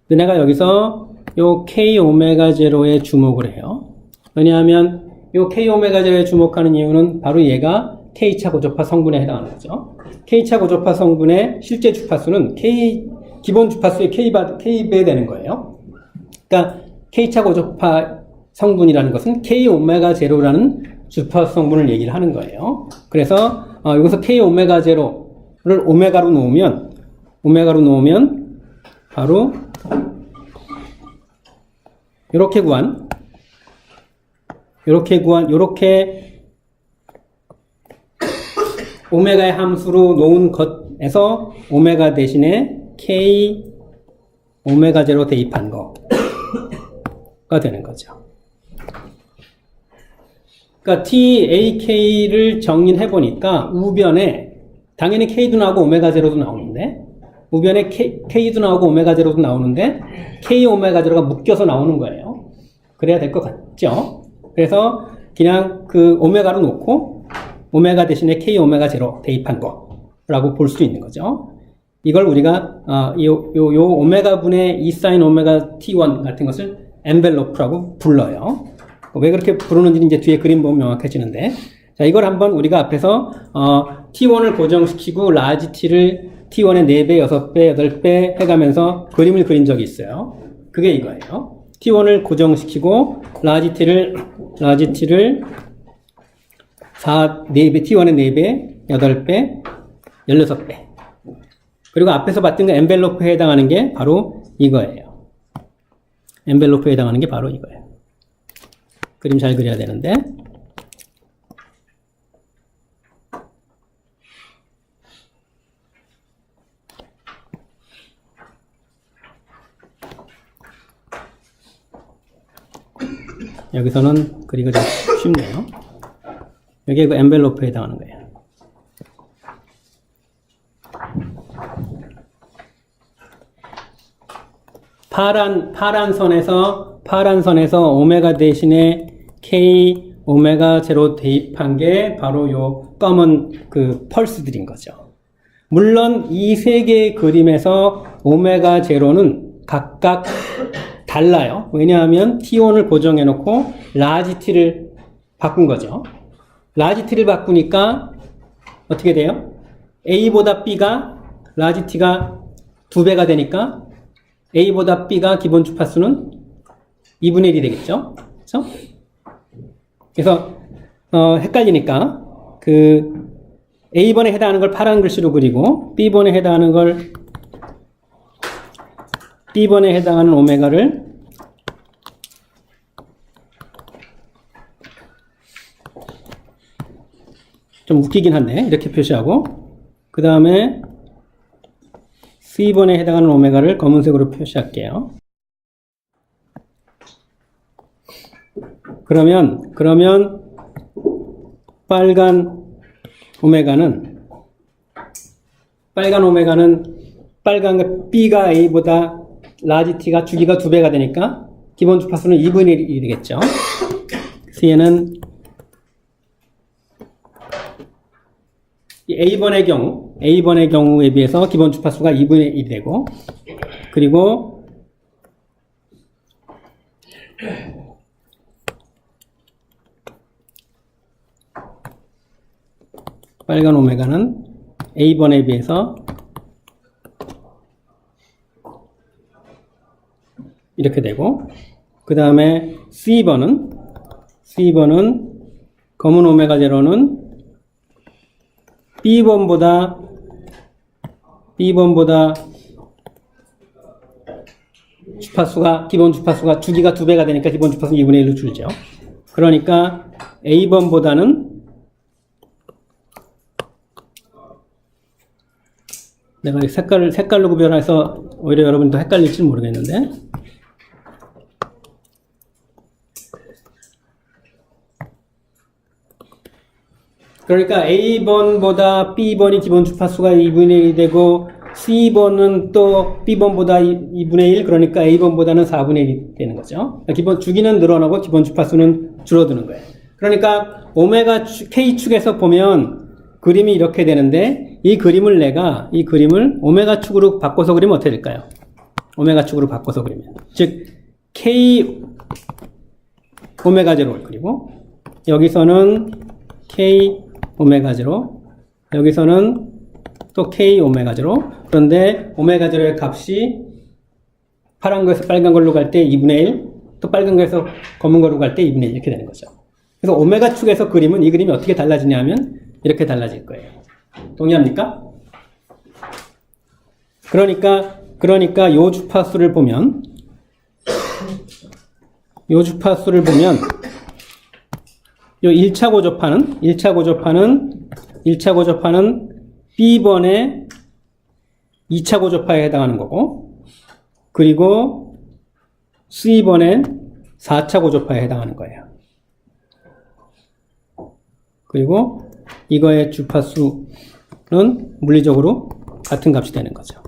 내가 여기서 요 k 오메가 0에 주목을 해요. 왜냐하면 요 k 오메가 0에 주목하는 이유는 바로 얘가 k차 고조파 성분에 해당하는 거죠. k차 고조파 성분의 실제 주파수는 기본 주파수의 k배 되는 거예요. 그러니까 k차 고조파 성분이라는 것은 k 오메가 0라는 주파수 성분을 얘기를 하는 거예요. 그래서 여기서 k 오메가 0를 오메가로 놓으면 바로 이렇게 오메가의 함수로 놓은 것에서 오메가 대신에 k 오메가 0 대입한 거가 되는 거죠. 그러니까 tak를 정리해 보니까 우변에 당연히 k도 나오고 오메가 0도 나오는데 우변에 k도 나오고 오메가 0도 나오는데 k 오메가 0가 묶여서 나오는 거예요. 그래야 될 것 같죠? 그래서 그냥 그 오메가로 놓고 오메가 대신에 k 오메가 0 대입한 거라고 볼 수 있는 거죠. 이걸 우리가 요 오메가 분의 2 사인 오메가 t1 같은 것을 엔벨로프라고 불러요. 왜 그렇게 부르는지 이제 뒤에 그림 보면 명확해지는데, 자, 이걸 한번 우리가 앞에서 t1을 고정시키고 라지 t를 t1의 4배, 6배, 8배 해가면서 그림을 그린 적이 있어요. 그게 이거예요. t1을 고정시키고 라지 t를 4배, t1의 4배, 8배, 16배. 그리고 앞에서 봤던 그 엔벨로프에 해당하는 게 바로 이거예요. 엔벨로프에 해당하는 게 바로 이거예요. 그림 잘 그려야 되는데. 여기서는 그리기가 좀 쉽네요. 여기에 그 엔벨로프에 해당하는 거예요. 파란 선에서 오메가 대신에 K 오메가 0 대입한 게 바로 요 검은 그 펄스들인 거죠. 물론 이 세 개의 그림에서 오메가 0는 각각 달라요. 왜냐하면 T1을 고정해 놓고 라지 T를 바꾼 거죠. 라지 T를 바꾸니까 어떻게 돼요? A보다 B가 라지 T가 2배가 되니까 A보다 B가 기본 주파수는 2분의 1이 되겠죠? 그렇죠? 그래서 헷갈리니까 그 A번에 해당하는 걸 파란 글씨로 그리고 B번에 해당하는 걸 B번에 해당하는 오메가를 좀 웃기긴 한데 이렇게 표시하고 그 다음에 C번에 해당하는 오메가를 검은색으로 표시할게요. 그러면 빨간 오메가는 빨간 B가 A보다 라지 T가 주기가 2배가 되니까 기본 주파수는 2분의 1이 되겠죠. C에는 A번의 경우에 비해서 기본 주파수가 2분의 1이 되고, 그리고 빨간 오메가는 A번에 비해서 이렇게 되고, 그 다음에 C번은 검은 오메가 제로는 B번보다 기본 주파수가 주기가 2배가 되니까 기본 주파수는 2분의 1로 줄죠. 그러니까 A번보다는 내가 색깔로 구별해서 오히려 여러분도 헷갈릴지 모르겠는데, 그러니까 A번보다 B번이 기본 주파수가 2분의 1이 되고, C번은 또 B번보다 2분의 1, 그러니까 A번보다는 4분의 1이 되는 거죠. 주기는 늘어나고 기본 주파수는 줄어드는 거예요. 그러니까 오메가 K축에서 보면 그림이 이렇게 되는데, 이 그림을 오메가 축으로 바꿔서 그리면 어떻게 될까요? 오메가 축으로 바꿔서 그리면. 즉, K 오메가 제로를 그리고, 여기서는 K 오메가 제로, 여기서는 또 K 오메가 제로. 그런데 오메가 제로의 값이 파란 거에서 빨간 걸로 갈 때 2분의 1, 또 빨간 거에서 검은 걸로 갈 때 2분의 1 이렇게 되는 거죠. 그래서 오메가 축에서 그리면 이 그림이 어떻게 달라지냐면 이렇게 달라질 거예요. 동의합니까? 그러니까 요 주파수를 보면 요 1차 고조파는 B번의 2차 고조파에 해당하는 거고, 그리고 C번엔 4차 고조파에 해당하는 거예요. 그리고 이거의 주파수는 물리적으로 같은 값이 되는 거죠.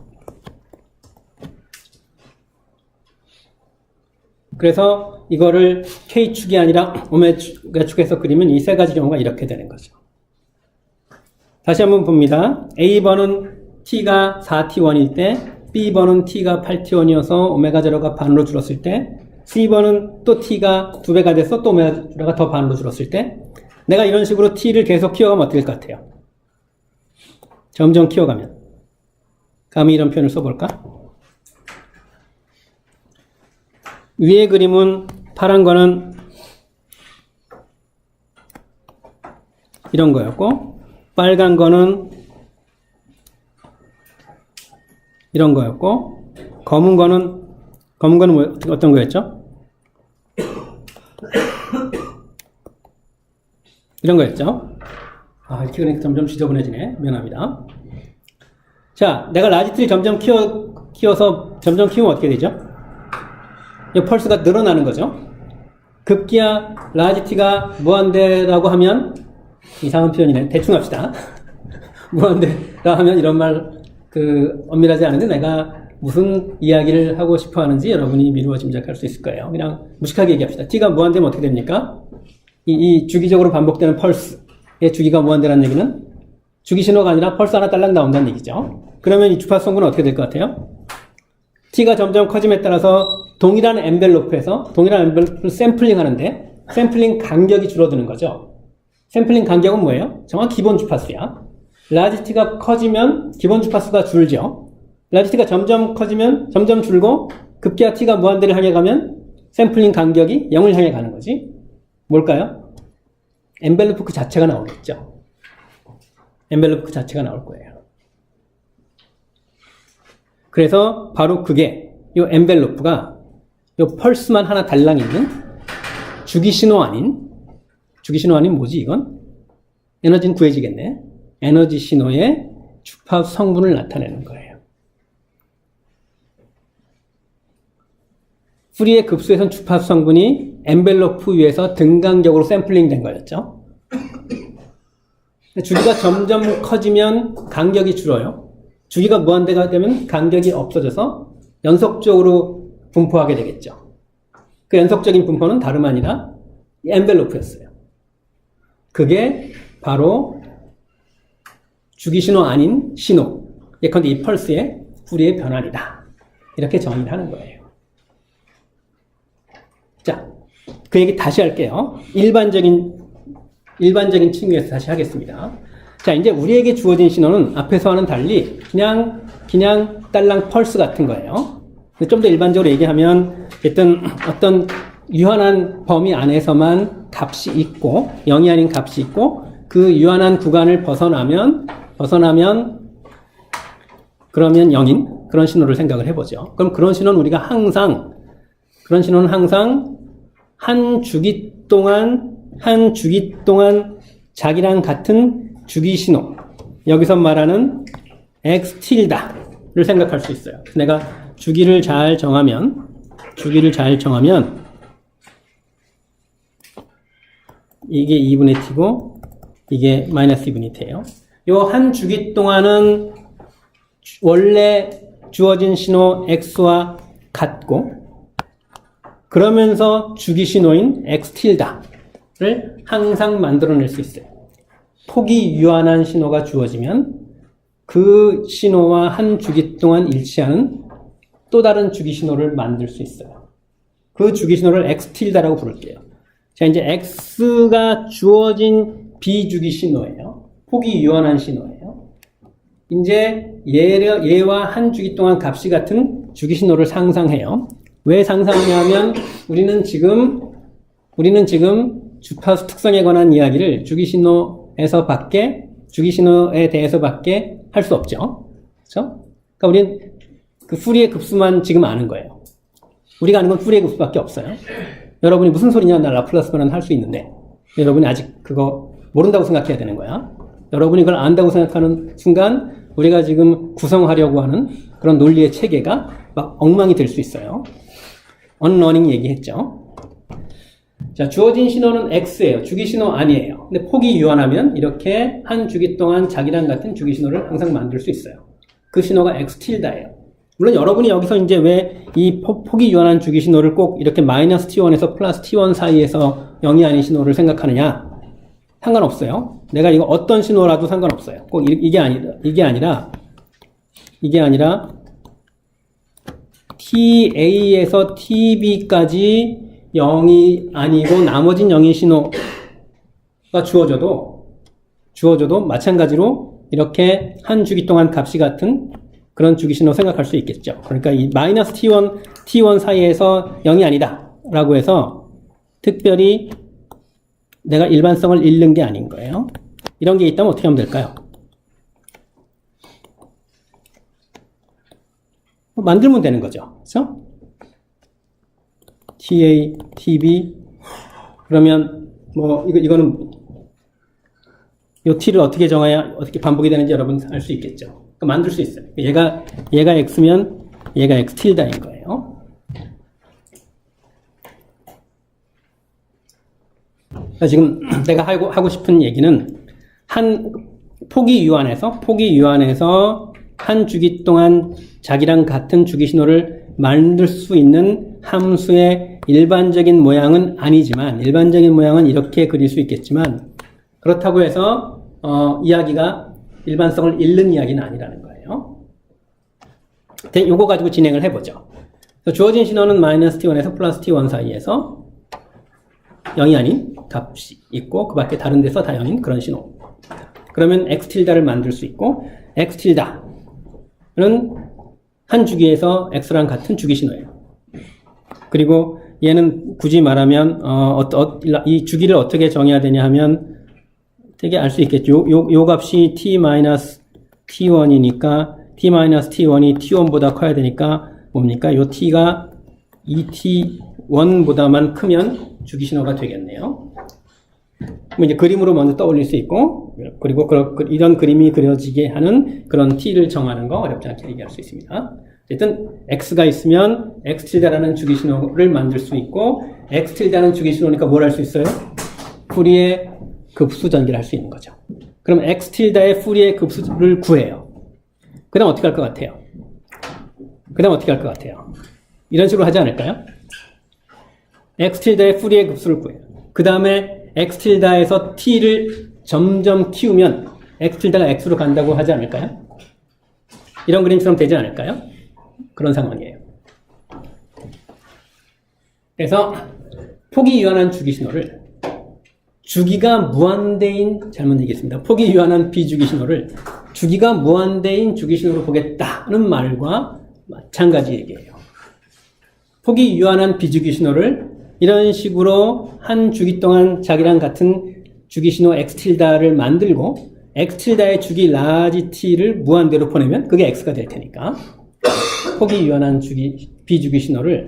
그래서 이거를 K축이 아니라 오메가 축에서 그리면 이 세 가지 경우가 이렇게 되는 거죠. 다시 한번 봅니다. A번은 T가 4T1일 때, B번은 T가 8T1이어서 오메가 제로가 반으로 줄었을 때, C번은 또 T가 2배가 돼서 또 오메가 제로가 더 반으로 줄었을 때, 내가 이런 식으로 T를 계속 키워가면 어떻게 될 것 같아요? 점점 키워가면. 감히 이런 표현을 써볼까? 위의 그림은 파란 거는 이런 거였고, 빨간 거는 이런 거였고, 검은 거는 어떤 거였죠? 이런 거였죠? 이렇게 그러니까 점점 지저분해지네. 미안합니다. 자, 내가 라지트를 점점 키우면 어떻게 되죠? 이 펄스가 늘어나는 거죠. 급기야 라지티가 무한대라고 하면, 이상한 표현이네. 대충 합시다. 무한대라 하면 이런 말 엄밀하지 않은데 내가 무슨 이야기를 하고 싶어 하는지 여러분이 미루어 짐작할 수 있을 거예요. 그냥 무식하게 얘기합시다. T가 무한대면 어떻게 됩니까? 이 주기적으로 반복되는 펄스의 주기가 무한대라는 얘기는 주기 신호가 아니라 펄스 하나 딸랑 나온다는 얘기죠. 그러면 이 주파수 성분은 어떻게 될 것 같아요? T가 점점 커짐에 따라서 동일한 엔벨로프를 샘플링 하는데, 샘플링 간격이 줄어드는 거죠. 샘플링 간격은 뭐예요? 정확히 기본 주파수야. 라지 T가 커지면 기본 주파수가 줄죠. 라지 T가 점점 커지면 점점 줄고, 급기야 T가 무한대를 향해 가면 샘플링 간격이 0을 향해 가는 거지. 뭘까요? 엔벨로프 그 자체가 나오겠죠. 엔벨로프 그 자체가 나올 거예요. 그래서 바로 그게 이 엔벨로프가 이 펄스만 하나 달랑 있는 주기 신호 아닌 뭐지 이건? 에너지는 구해지겠네. 에너지 신호의 주파수 성분을 나타내는 거예요. 프리의 급수에선 주파수 성분이 엔벨로프 위에서 등간격으로 샘플링 된 거였죠. 주기가 점점 커지면 간격이 줄어요. 주기가 무한대가 되면 간격이 없어져서 연속적으로 분포하게 되겠죠. 그 연속적인 분포는 다름 아니라 엔벨로프였어요. 그게 바로 주기신호 아닌 신호, 예컨대 이 펄스의 후리의 변환이다. 이렇게 정의를 하는 거예요. 자, 그 얘기 다시 할게요. 일반적인 층위에서 다시 하겠습니다. 자, 이제 우리에게 주어진 신호는 앞에서와는 달리 그냥 딸랑 펄스 같은 거예요. 좀 더 일반적으로 얘기하면 어떤 유한한 범위 안에서만 값이 있고 0이 아닌 값이 있고 그 유한한 구간을 벗어나면 그러면 0인 그런 신호를 생각을 해보죠. 그럼 그런 신호는 우리가 항상 한 주기 동안 자기랑 같은 주기 신호, 여기서 말하는 x 틸다를 생각할 수 있어요. 내가 주기를 잘 정하면 이게 2분의 t고 이게 마이너스 2분의 t예요. 요 한 주기 동안은 원래 주어진 신호 x와 같고 그러면서 주기 신호인 x 틸다를 항상 만들어낼 수 있어요. 폭이 유한한 신호가 주어지면 그 신호와 한 주기 동안 일치하는 또 다른 주기 신호를 만들 수 있어요. 그 주기 신호를 x 틸다라고 부를게요. 자, 이제 x가 주어진 비주기 신호예요. 폭이 유한한 신호예요. 이제 얘와 한 주기 동안 값이 같은 주기 신호를 상상해요. 왜 상상하냐면 우리는 지금 주파수 특성에 관한 이야기를 주기 신호에 대해서밖에 할 수 없죠. 그렇죠? 그러니까 우리는 그 ফু리의 급수만 지금 아는 거예요. 우리가 아는 건 ফু리의 급수밖에 없어요. 여러분이 무슨 소리냐, 나 라플라스 변환 할 수 있는데 여러분이 아직 그거 모른다고 생각해야 되는 거야. 여러분이 그걸 안다고 생각하는 순간 우리가 지금 구성하려고 하는 그런 논리의 체계가 막 엉망이 될 수 있어요. 언러닝 얘기했죠. 자, 주어진 신호는 x예요. 주기 신호 아니에요. 근데 폭이 유한하면 이렇게 한 주기 동안 자기랑 같은 주기 신호를 항상 만들 수 있어요. 그 신호가 x 틸다예요. 물론 여러분이 여기서 이제 왜 이 폭이 유한한 주기 신호를 꼭 이렇게 마이너스 t1에서 플러스 t1 사이에서 0이 아닌 신호를 생각하느냐? 상관없어요. 내가 이거 어떤 신호라도 상관없어요. 꼭 이게 아니라 TA에서 TB까지 0이 아니고 나머진 0인 신호가 주어져도 마찬가지로 이렇게 한 주기 동안 값이 같은 그런 주기 신호 생각할 수 있겠죠. 그러니까 이 마이너스 T1 사이에서 0이 아니다 라고 해서 특별히 내가 일반성을 잃는 게 아닌 거예요. 이런 게 있다면 어떻게 하면 될까요? 만들면 되는 거죠. 그렇죠? TA, TB 그러면 뭐 이거는 요 t를 어떻게 정해야 어떻게 반복이 되는지 여러분 알 수 있겠죠. 그러니까 만들 수 있어요. 얘가 x면 얘가 x 틸다인 거예요. 그러니까 지금 내가 하고 싶은 얘기는 폭이 유한해서 한 주기 동안 자기랑 같은 주기 신호를 만들 수 있는 함수의 일반적인 모양은 아니지만 일반적인 모양은 이렇게 그릴 수 있겠지만 그렇다고 해서 이야기가 일반성을 잃는 이야기는 아니라는 거예요. 요거 가지고 진행을 해보죠. 주어진 신호는 마이너스 t1에서 플러스 t1 사이에서 0이 아닌 값이 있고 그 밖에 다른 데서 다 0인 그런 신호. 그러면 x 틸다를 만들 수 있고 x 틸다는 한 주기에서 x랑 같은 주기 신호예요. 그리고 얘는 굳이 말하면 이 주기를 어떻게 정해야 되냐 하면 되게 알 수 있겠죠. 요 값이 t-t1이니까 t-t1이 t1보다 커야 되니까 뭡니까? 요 t가 2t1보다만 크면 주기 신호가 되겠네요. 그럼 이제 그림으로 먼저 떠올릴 수 있고 그리고 이런 그림이 그려지게 하는 그런 t를 정하는 거 어렵지 않게 얘기할 수 있습니다. 어쨌든 x가 있으면 x 틸다라는 주기 신호를 만들 수 있고 x 틸다는 주기 신호니까 뭘 할 수 있어요? ফু리의 급수 전개를 할 수 있는 거죠. 그럼 x 틸다의 풀이의 급수를 구해요. 그 다음 어떻게 할 것 같아요? 이런 식으로 하지 않을까요? x 틸다의 풀이의 급수를 구해요. 그 다음에 x 틸다에서 t를 점점 키우면 x 틸다가 x로 간다고 하지 않을까요? 이런 그림처럼 되지 않을까요? 그런 상황이에요. 그래서 폭이 유한한 주기 신호를 주기가 무한대인, 잘못 얘기했습니다. 폭이 유한한 비주기 신호를 주기가 무한대인 주기 신호로 보겠다는 말과 마찬가지 얘기예요. 폭이 유한한 비주기 신호를 이런 식으로 한 주기 동안 자기랑 같은 주기 신호 x 틸다를 만들고 x 틸다의 주기 라지 t를 무한대로 보내면 그게 x가 될 테니까 폭이 유한한 비주기 신호를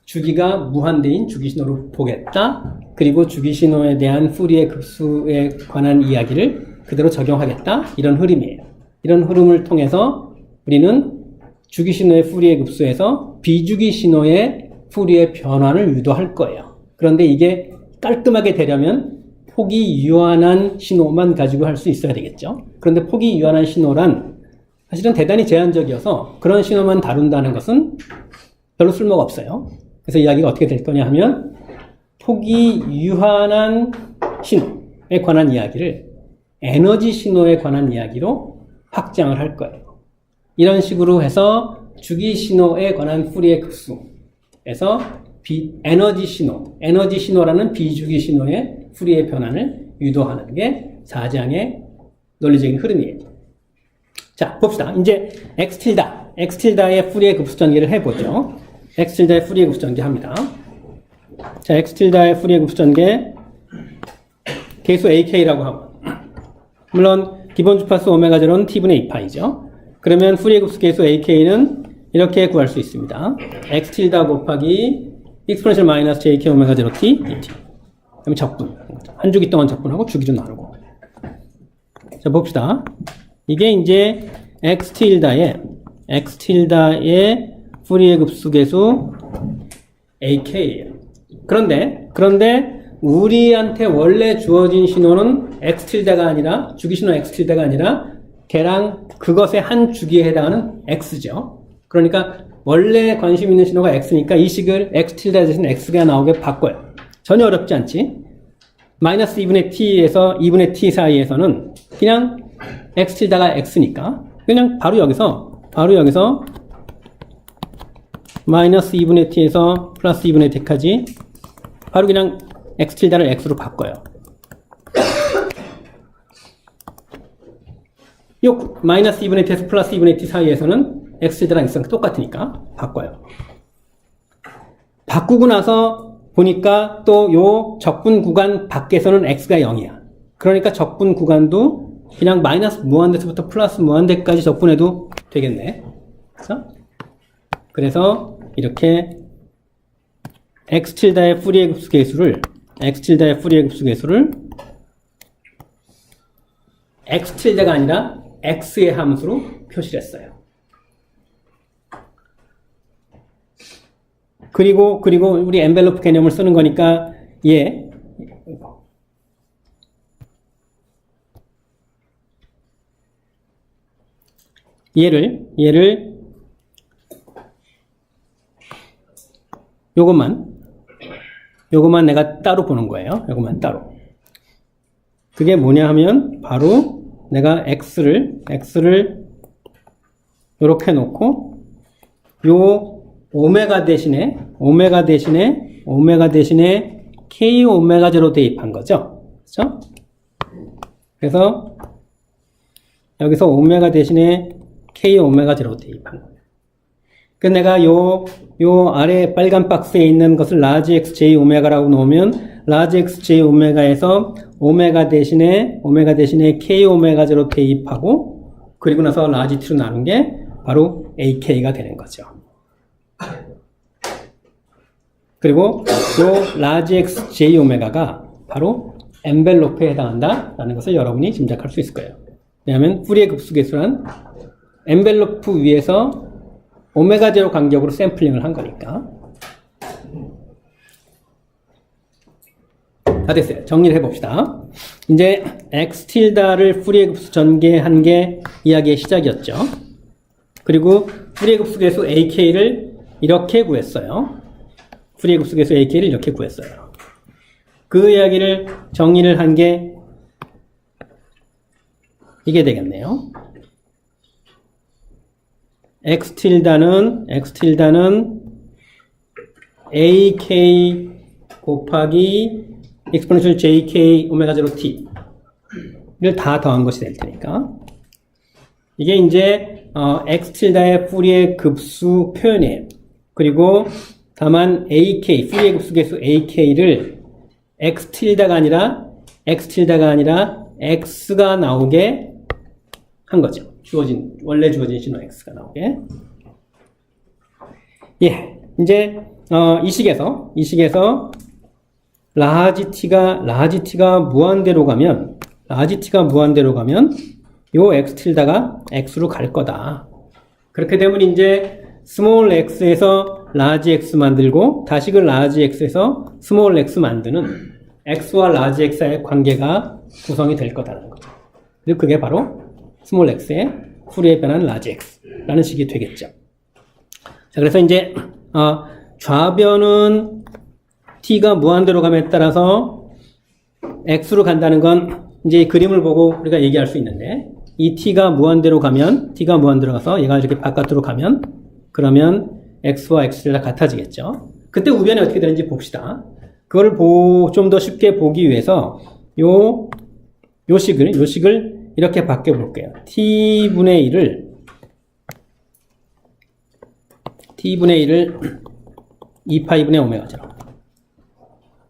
주기가 무한대인 주기 신호로 보겠다. 그리고 주기 신호에 대한 풀이의 급수에 관한 이야기를 그대로 적용하겠다. 이런 흐름이에요. 이런 흐름을 통해서 우리는 주기 신호의 풀이의 급수에서 비주기 신호의 풀이의 변화를 유도할 거예요. 그런데 이게 깔끔하게 되려면 폭이 유한한 신호만 가지고 할 수 있어야 되겠죠. 그런데 폭이 유한한 신호란 사실은 대단히 제한적이어서 그런 신호만 다룬다는 것은 별로 쓸모가 없어요. 그래서 이야기가 어떻게 될 거냐 하면 폭이 유한한 신호에 관한 이야기를 에너지 신호에 관한 이야기로 확장을 할 거예요. 이런 식으로 해서 주기 신호에 관한 풀이의 급수에서 에너지 신호라는 비주기 신호의 풀이의 변환을 유도하는 게 4장의 논리적인 흐름이에요. 자, 봅시다. 이제 x 틸다의 풀이의 급수 전개를 해보죠. x 틸다의 풀이의 급수 전개 합니다. 자, x 틸다의 풀이의 급수 전개 계수 ak라고 하고, 물론 기본 주파수 오메가 제로는 t분의 2파이죠. 그러면 풀이의 급수 계수 ak는 이렇게 구할 수 있습니다. x 틸다 곱하기 exponential 마이너스 jk 오메가 제로 t dt. 그러면 적분. 한 주기 동안 적분하고 주기로 나누고. 자, 봅시다. 이게 이제 x 틸다의 풀이의 급수 계수 ak예요. 그런데 우리한테 원래 주어진 신호는 x 틸다가 아니라 주기 신호 x 틸다가 아니라 걔랑 그것의 한 주기에 해당하는 x죠. 그러니까 원래 관심 있는 신호가 x니까 이 식을 x 틸다 대신 x가 나오게 바꿔요. 전혀 어렵지 않지. 마이너스 2분의 t에서 2분의 t 사이에서는 그냥 x 틸다가 x니까 그냥 바로 여기서 마이너스 2분의 t에서 플러스 2분의 t까지 바로 그냥 x 틸다를 x로 바꿔요. 요 마이너스 2분의 t에서 플러스 2분의 t 사이에서는 x 틸다랑 x랑 똑같으니까 바꿔요. 바꾸고 나서 보니까 또 요 적분 구간 밖에서는 x가 0이야. 그러니까 적분 구간도 그냥 마이너스 무한대에서부터 플러스 무한대까지 적분해도 되겠네. 그래서 이렇게 x 틸다의 풀이의 급수 계수를 x 틸다가 아니라 x의 함수로 표시를 했어요. 그리고 우리 엔벨로프 개념을 쓰는 거니까 얘를 요것만 내가 따로 보는 거예요. 요것만 따로. 그게 뭐냐 하면 바로 내가 x를 요렇게 놓고 요 오메가 대신에 k 오메가 제로 대입한 거죠. 그렇죠? 그래서 여기서 오메가 대신에 k 오메가 제로 대입한 거예요. 그 내가 요 아래 빨간 박스에 있는 것을 라지 x j 오메가라고 놓으면 라지 x j 오메가에서 오메가 대신에 k 오메가 제로 대입하고 그리고 나서 라지 t로 나눈 게 바로 ak가 되는 거죠. 그리고 요 라지 x j 오메가가 바로 엔벨로프에 해당한다라는 것을 여러분이 짐작할 수 있을 거예요. 왜냐하면 풀이의 급수 계수란 엔벨로프 위에서 오메가 제로 간격으로 샘플링을 한 거니까. 다 됐어요. 정리를 해봅시다. 이제 x 틸다를 푸리에 급수 전개한 게 이야기의 시작이었죠. 그리고 푸리에 급수 계수 ak를 이렇게 구했어요. 푸리에 급수 계수 ak를 이렇게 구했어요. 그 이야기를 정리를 한 게 이게 되겠네요. x 틸다는 ak 곱하기 exponential jk 오메가 0 t를 다 더한 것이 될 테니까 이게 이제 x 틸다의 푸리에 급수 표현이에요. 그리고 다만 ak 푸리에 급수 계수 ak를 x 틸다가 아니라 x가 나오게 한 거죠. 원래 주어진 신호 x가 나오게. 예, 이제 이 식에서 라지 t가 무한대로 가면 요 x 틸다가 x로 갈 거다. 그렇게 되면 이제 스몰 x에서 라지 x 만들고 다시 그 라지 x에서 스몰 x 만드는 x와 라지 x의 관계가 구성이 될 거다라는 거죠. 그리고 그게 바로 스몰 x의 푸리에 변한 라지 x라는 식이 되겠죠. 자, 그래서 이제 좌변은 t가 무한대로 감에 따라서 x로 간다는 건 이제 이 그림을 보고 우리가 얘기할 수 있는데 이 t가 무한대로 가서 얘가 이렇게 바깥으로 가면 그러면 x와 x가 같아지겠죠. 그때 우변이 어떻게 되는지 봅시다. 그걸 좀 더 쉽게 보기 위해서 요 식을 이렇게 바꿔 볼게요. t분의 1을 2파이분의 오메가 0.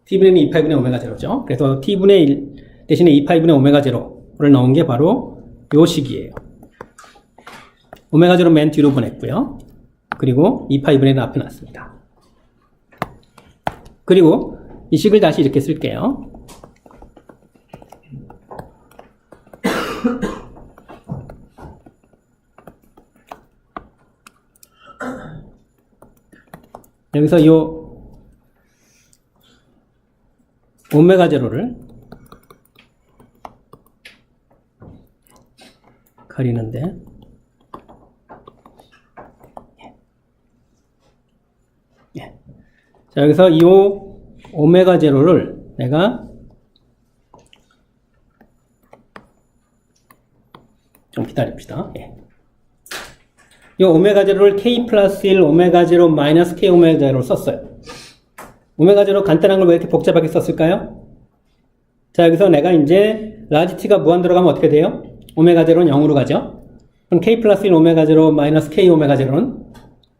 t분의 2파이분의 오메가 0죠. 그래서 t분의 1 대신에 2파이분의 오메가 0를 넣은 게 바로 요 식이에요. 오메가 0은 맨 뒤로 보냈고요. 그리고 2파이분의 1을 앞에 놨습니다. 그리고 이 식을 다시 이렇게 쓸게요. 여기서 요 오메가 제로를 가리는데 자, 여기서 이 오메가 제로를 내가 좀 기다립시다. 이 오메가 제로를 k 플러스 1 오메가 제로 마이너스 k 오메가 제로로 썼어요. 오메가 제로 간단한 걸 왜 이렇게 복잡하게 썼을까요? 자, 여기서 내가 이제 라지 t가 무한대로 가면 어떻게 돼요? 오메가 제로는 0으로 가죠. 그럼 k 플러스 1 오메가 제로 마이너스 k 오메가 제로는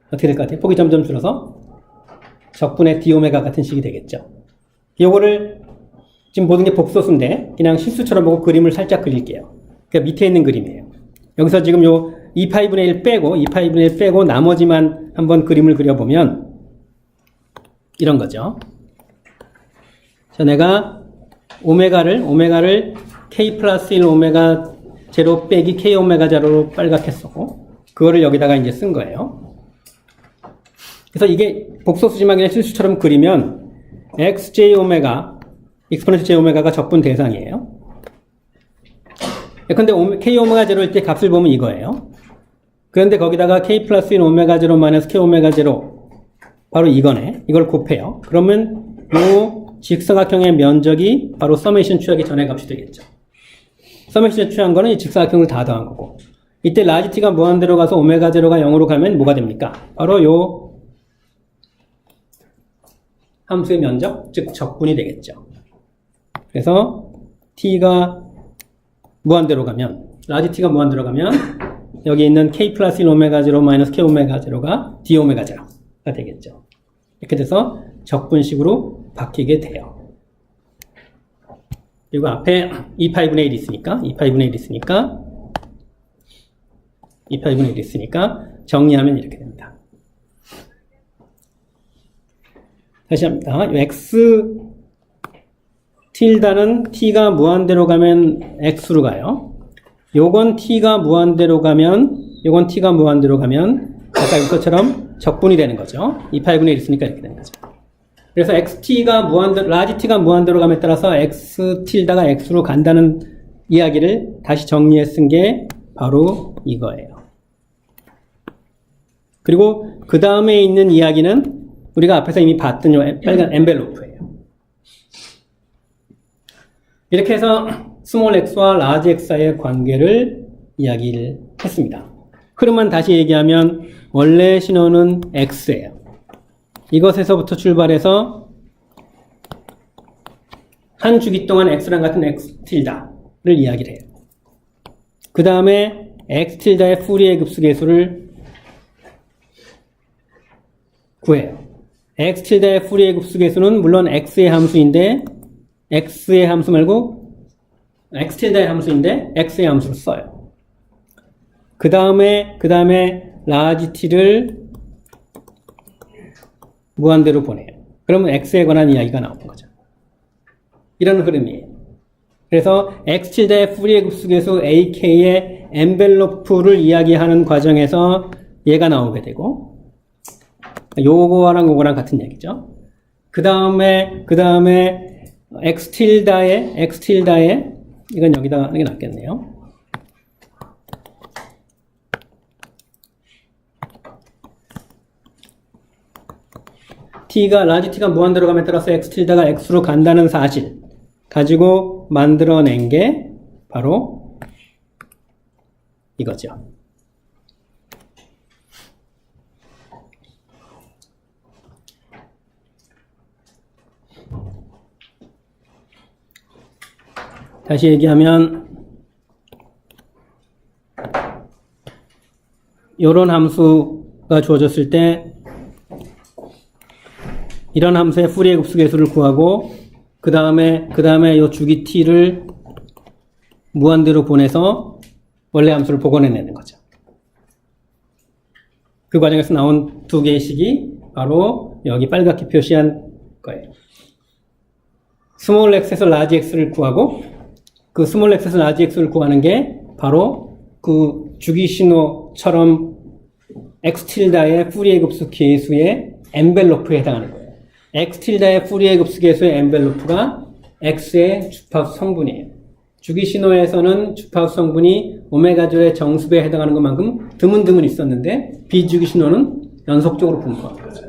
어떻게 될 것 같아요? 폭이 점점 줄어서 적분의 d 오메가 같은 식이 되겠죠. 요거를 지금 모든 게 복소수인데 그냥 실수처럼 보고 그림을 살짝 그릴게요. 그러니까 밑에 있는 그림이에요. 여기서 지금 요 2파이분의 1 빼고 나머지만 한번 그림을 그려보면 이런 거죠. 자, 내가 오메가를 k 플러스 1 오메가 제로 빼기 k 오메가 제로로 빨갛게 쓰고 그거를 여기다가 이제 쓴 거예요. 그래서 이게 복소수지만 그냥 실수처럼 그리면 xj 오메가 익스포넨셜 j 오메가가 적분 대상이에요. 근데 k 오메가 제로일 때 값을 보면 이거예요. 그런데 거기다가 k 플러스 1 오메가 제로 마이너스 k 오메가 제로 바로 이거네. 이걸 곱해요. 그러면 요 직사각형의 면적이 바로 서메이션 취하기 전의 값이 되겠죠. 서메이션 취한 거는 이 직사각형을 다 더한 거고 이때 라지 t가 무한대로 가서 오메가 제로가 0으로 가면 뭐가 됩니까? 바로 요 함수의 면적, 즉 적분이 되겠죠. 그래서 t가 무한대로 가면 라지 t가 무한대로 가면 여기 있는 k 플러스 1 오메가 0 마이너스 k 오메가 0가 d 오메가 0가 되겠죠. 이렇게 돼서 적분식으로 바뀌게 돼요. 그리고 앞에 2파이분의 1 있으니까 2파이분의 1 있으니까 정리하면 이렇게 됩니다. 다시 합니다. x 틸다는 t가 무한대로 가면 x로 가요. 요건 t가 무한대로 가면 아까 이것처럼 적분이 되는 거죠. 2파이분의 1 있으니까 이렇게 되는 거죠. 그래서 라지 t가 무한대로 감에 따라서 x tilda가 x로 간다는 이야기를 다시 정리해 쓴 게 바로 이거예요. 그리고 그 다음에 있는 이야기는 우리가 앞에서 이미 봤던 요 빨간 엔벨로프예요. 이렇게 해서 스몰 x와 라지 x 사이의 관계를 이야기를 했습니다. 흐름만 다시 얘기하면 원래 신호는 x예요. 이것에서부터 출발해서 한 주기 동안 x랑 같은 x tilda를 이야기를 해요. 그 다음에 x tilda의 푸리에 급수계수를 구해요. x tilda의 푸리에 급수계수는 물론 x의 함수인데 x의 함수 말고 x tilda의 함수인데 x의 함수를 써요. 그 다음에 라지 t를 무한대로 보내요. 그러면 x에 관한 이야기가 나오는 거죠. 이런 흐름이에요. 그래서 x tilda의 푸리에 급수계수 ak의 엔벨로프를 이야기하는 과정에서 얘가 나오게 되고 요거랑 요거랑 같은 얘기죠. 그 다음에 x tilda의 이건 여기다가 하는 게 낫겠네요. 라지 t가 무한대로 감에 따라서 x tilda가 x로 간다는 사실 가지고 만들어낸 게 바로 이거죠. 다시 얘기하면 이런 함수가 주어졌을 때 이런 함수의 푸리에 급수계수를 구하고 그 다음에 이 주기 t를 무한대로 보내서 원래 함수를 복원해내는 거죠. 그 과정에서 나온 두 개의 식이 바로 여기 빨갛게 표시한 거예요. 스몰 x에서 라지 x를 구하고 그 스몰 x에서 라지 x를 구하는 게 바로 그 주기 신호처럼 x tilda의 푸리에 급수 계수의 엔벨로프에 해당하는 거예요. x tilda의 푸리에 급수 계수의 엔벨로프가 x의 주파수 성분이에요. 주기 신호에서는 주파수 성분이 오메가조의 정수배에 해당하는 것만큼 드문드문 있었는데 비주기 신호는 연속적으로 분포하는 거죠.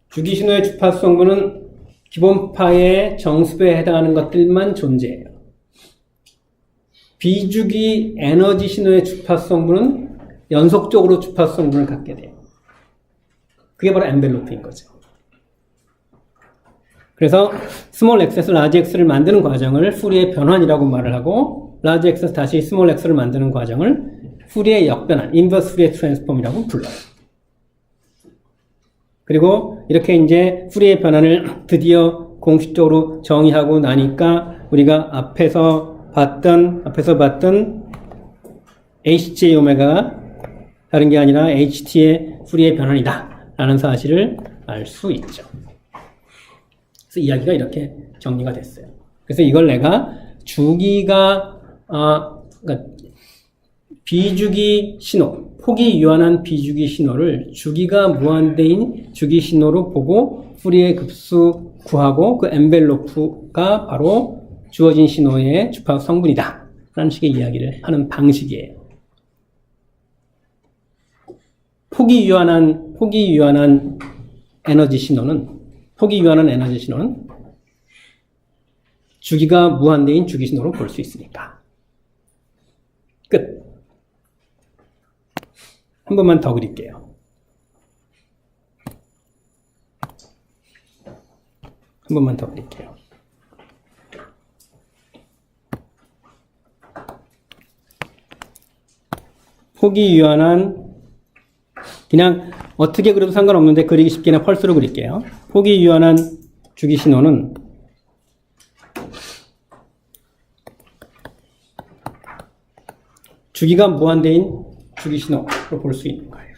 주기 신호의 주파수 성분은 기본파의 정수배에 해당하는 것들만 존재해요. 비주기 에너지 신호의 주파수 성분은 연속적으로 주파수 성분을 갖게 돼요. 그게 바로 엔벨로프인 거죠. 그래서 스몰 x에서 라지 x를 만드는 과정을 푸리의 변환이라고 말을 하고 라지 x에서 다시 스몰 x를 만드는 과정을 푸리의 역변환, 인버스 푸리의 트랜스폼이라고 불러요. 그리고 이렇게 이제 푸리의 변환을 드디어 공식적으로 정의하고 나니까 우리가 앞에서 봤던 hj 오메가가 다른 게 아니라 ht의 푸리의 변환이다 라는 사실을 알 수 있죠. 그래서 이야기가 이렇게 정리가 됐어요. 그래서 이걸 내가 주기가 그러니까 비주기 신호, 폭이 유한한 비주기 신호를 주기가 무한대인 주기 신호로 보고 푸리의 급수 구하고 그 엔벨로프가 바로 주어진 신호의 주파수 성분이다 라는 식의 이야기를 하는 방식이에요. 폭이 유한한 에너지 신호는 주기가 무한대인 주기 신호로 볼 수 있으니까. 끝. 한 번만 더 그릴게요. 폭이 유한한 그냥 어떻게 그려도 상관없는데 그리기 쉽게 그냥 펄스로 그릴게요. 폭이 유한한 주기 신호는 주기가 무한대인 주기 신호로 볼 수 있는 거예요.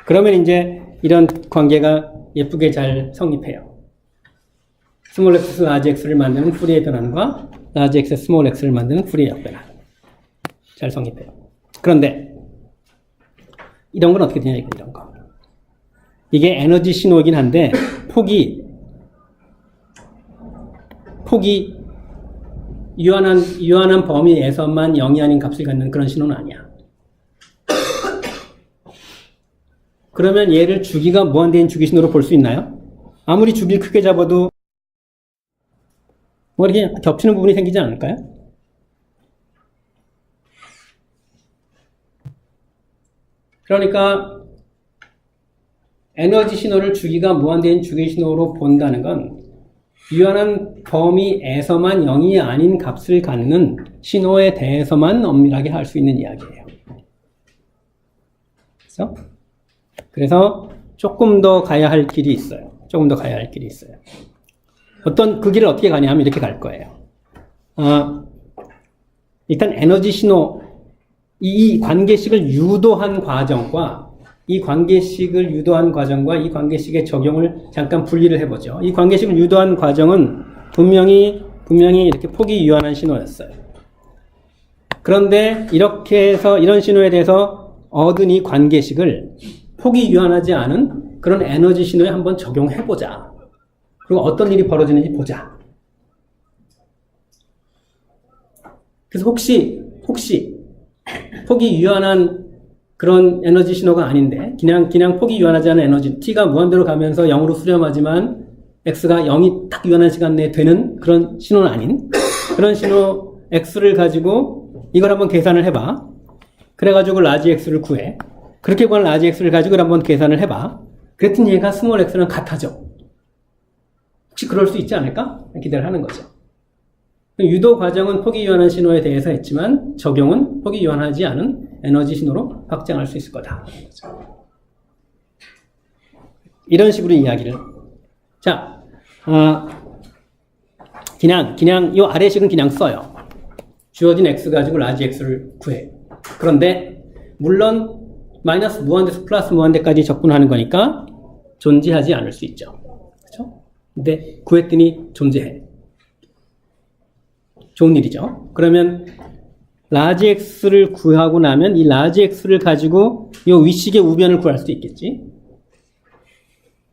그러면 이제 이런 관계가 예쁘게 잘 성립해요. 스몰 x, 라지 x를 만드는 푸리의 변환과 라지 x, 스몰 x를 만드는 푸리의 역변환. 잘 성립해요. 그런데 이런 건 어떻게 되냐, 이런 거. 이게 에너지 신호이긴 한데 폭이 유한한 범위에서만 0이 아닌 값을 갖는 그런 신호는 아니야. 그러면 얘를 주기가 무한대인 주기 신호로 볼 수 있나요? 아무리 주기를 크게 잡아도 뭐 이렇게 겹치는 부분이 생기지 않을까요? 그러니까 에너지 신호를 주기가 무한대인 주기 신호로 본다는 건 유한한 범위에서만 0이 아닌 값을 갖는 신호에 대해서만 엄밀하게 할 수 있는 이야기예요. 그래서 조금 더 가야 할 길이 있어요. 그 길을 어떻게 가냐 하면 이렇게 갈 거예요. 일단 에너지 신호, 이 관계식을 유도한 과정과 이 관계식의 적용을 잠깐 분리를 해보죠. 이 관계식을 유도한 과정은 분명히 이렇게 폭이 유한한 신호였어요. 그런데 이렇게 해서 이런 신호에 대해서 얻은 이 관계식을 폭이 유한하지 않은 그런 에너지 신호에 한번 적용해보자. 그리고 어떤 일이 벌어지는지 보자. 그래서 혹시 폭이 유한한 그런 에너지 신호가 아닌데 그냥 폭이 유한하지 않은 에너지 t가 무한대로 가면서 0으로 수렴하지만 x가 0이 딱 유한한 시간 내에 되는 그런 신호는 아닌 그런 신호 x를 가지고 이걸 한번 계산을 해봐. 그래가지고 라지 x를 구해. 그렇게 구한 라지 x를 가지고 한번 계산을 해봐. 그랬더니 얘가 스몰 x랑 같아져. 혹시 그럴 수 있지 않을까? 기대를 하는 거죠. 유도 과정은 폭이 유한한 신호에 대해서 했지만 적용은 폭이 유한하지 않은 에너지 신호로 확장할 수 있을 거다. 이런 식으로 이야기를. 자, 그냥 이 아래식은 그냥 써요. 주어진 x 가지고 라지 x를 구해. 그런데 물론 마이너스 무한대에서 플러스 무한대까지 접근하는 거니까 존재하지 않을 수 있죠. 그렇죠? 근데 구했더니 존재해. 좋은 일이죠. 그러면 라지 x를 구하고 나면 이 라지 x를 가지고 이 위식의 우변을 구할 수도 있겠지.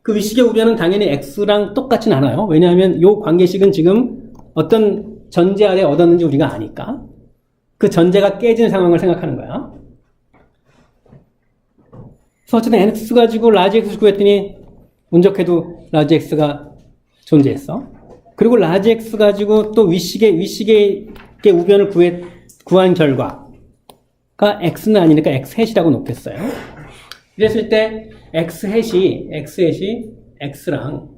그 위식의 우변은 당연히 x랑 똑같진 않아요. 왜냐하면 이 관계식은 지금 어떤 전제 아래 얻었는지 우리가 아니까. 그 전제가 깨진 상황을 생각하는 거야. 그래서 어쨌든 x 가지고 라지 x 구했더니 운 좋게도 라지 x가 존재했어. 그리고 라지 x 가지고 또 위식의 우변을 구한 결과가 x는 아니니까 x 햇이라고 놓겠어요. 이랬을 때 x 햇이 x랑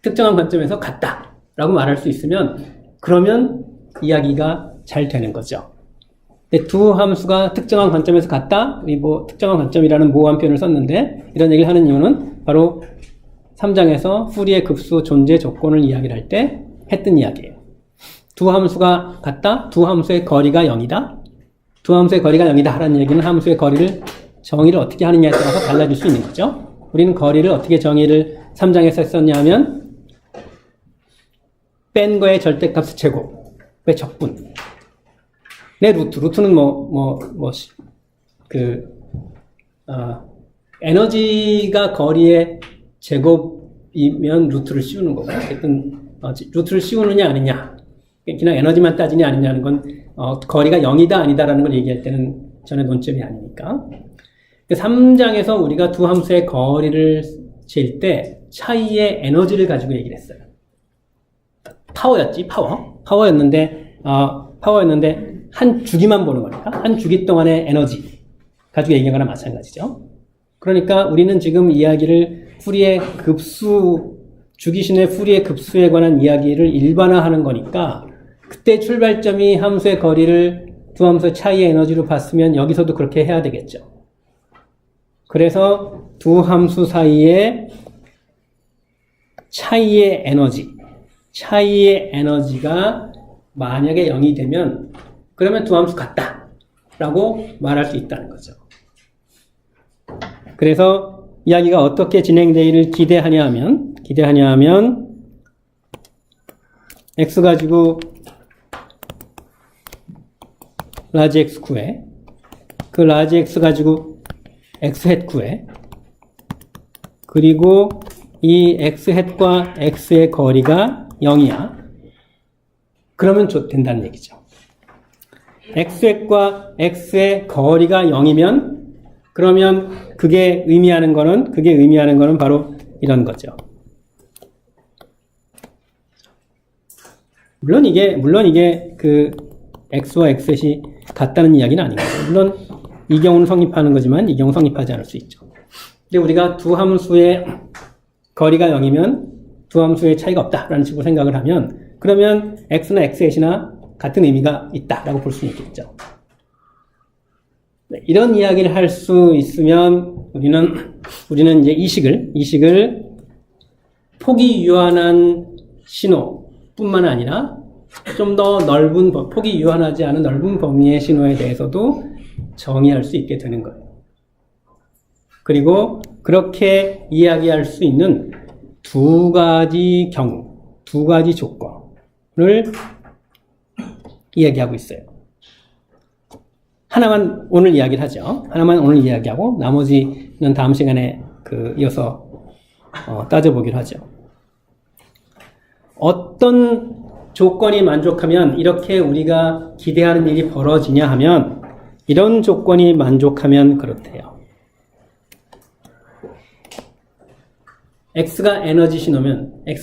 특정한 관점에서 같다라고 말할 수 있으면 그러면 이야기가 잘 되는 거죠. 근데 두 함수가 특정한 관점에서 같다? 특정한 관점이라는 모호한 표현을 썼는데 이런 얘기를 하는 이유는 바로 3장에서 풀이의 급수 존재 조건을 이야기를 할 때 했던 이야기예요. 두 함수가 같다? 두 함수의 거리가 0이다? 두 함수의 거리가 0이다 하라는 얘기는 함수의 거리를 정의를 어떻게 하느냐에 따라서 달라질 수 있는 거죠. 우리는 거리를 어떻게 정의를 3장에서 했었냐 하면 뺀 거의 절대값의 제곱의 적분. 내 루트는 에너지가 거리의 제곱이면 루트를 씌우는 거고, 어쨌든, 루트를 씌우느냐, 아니냐. 그냥 에너지만 따지냐, 아니냐는 건, 거리가 0이다, 아니다라는 걸 얘기할 때는 전혀 논점이 아니니까. 3장에서 우리가 두 함수의 거리를 잴 때 차이의 에너지를 가지고 얘기를 했어요. 파워였지, 파워였는데, 한 주기만 보는 거니까. 한 주기 동안의 에너지 가지고 얘기한 거나 마찬가지죠. 그러니까 우리는 지금 이야기를 풀이의 급수, 주기신의 풀이의 급수에 관한 이야기를 일반화하는 거니까 그때 출발점이 함수의 거리를 두 함수의 차이의 에너지로 봤으면 여기서도 그렇게 해야 되겠죠. 그래서 두 함수 사이의 차이의 에너지가 만약에 0이 되면 그러면 두 함수 같다 라고 말할 수 있다는 거죠. 그래서 이야기가 어떻게 진행되기를 기대하냐 하면 x 가지고 라지 x 구해. 그 라지 x 가지고 x 햇 구해. 그리고 이 x햇과 x의 거리가 0이야. 그러면 된다는 얘기죠. x햇과 x의 거리가 0이면 그러면 그게 의미하는 거는 바로 이런 거죠. 물론 이게 그 x와 x햇이 같다는 이야기는 아닌 거죠. 물론 이 경우는 성립하는 거지만 이 경우 성립하지 않을 수 있죠. 근데 우리가 두 함수의 거리가 0이면 두 함수의 차이가 없다라는 식으로 생각을 하면 그러면 x나 x햇이나 같은 의미가 있다라고 볼 수 있겠죠. 네, 이런 이야기를 할 수 있으면 우리는 이제 이 식을 폭이 유한한 신호뿐만 아니라 좀 더 넓은 폭이 유한하지 않은 넓은 범위의 신호에 대해서도 정의할 수 있게 되는 거예요. 그리고 그렇게 이야기할 수 있는 두 가지 조건을 이야기하고 있어요. 하나만 오늘 이야기를 하죠. 하나만 오늘 이야기하고 나머지는 다음 시간에 이어서 따져보기로 하죠. 어떤 조건이 만족하면 이렇게 우리가 기대하는 일이 벌어지냐 하면 이런 조건이 만족하면 그렇대요. X가 에너지 신호면 이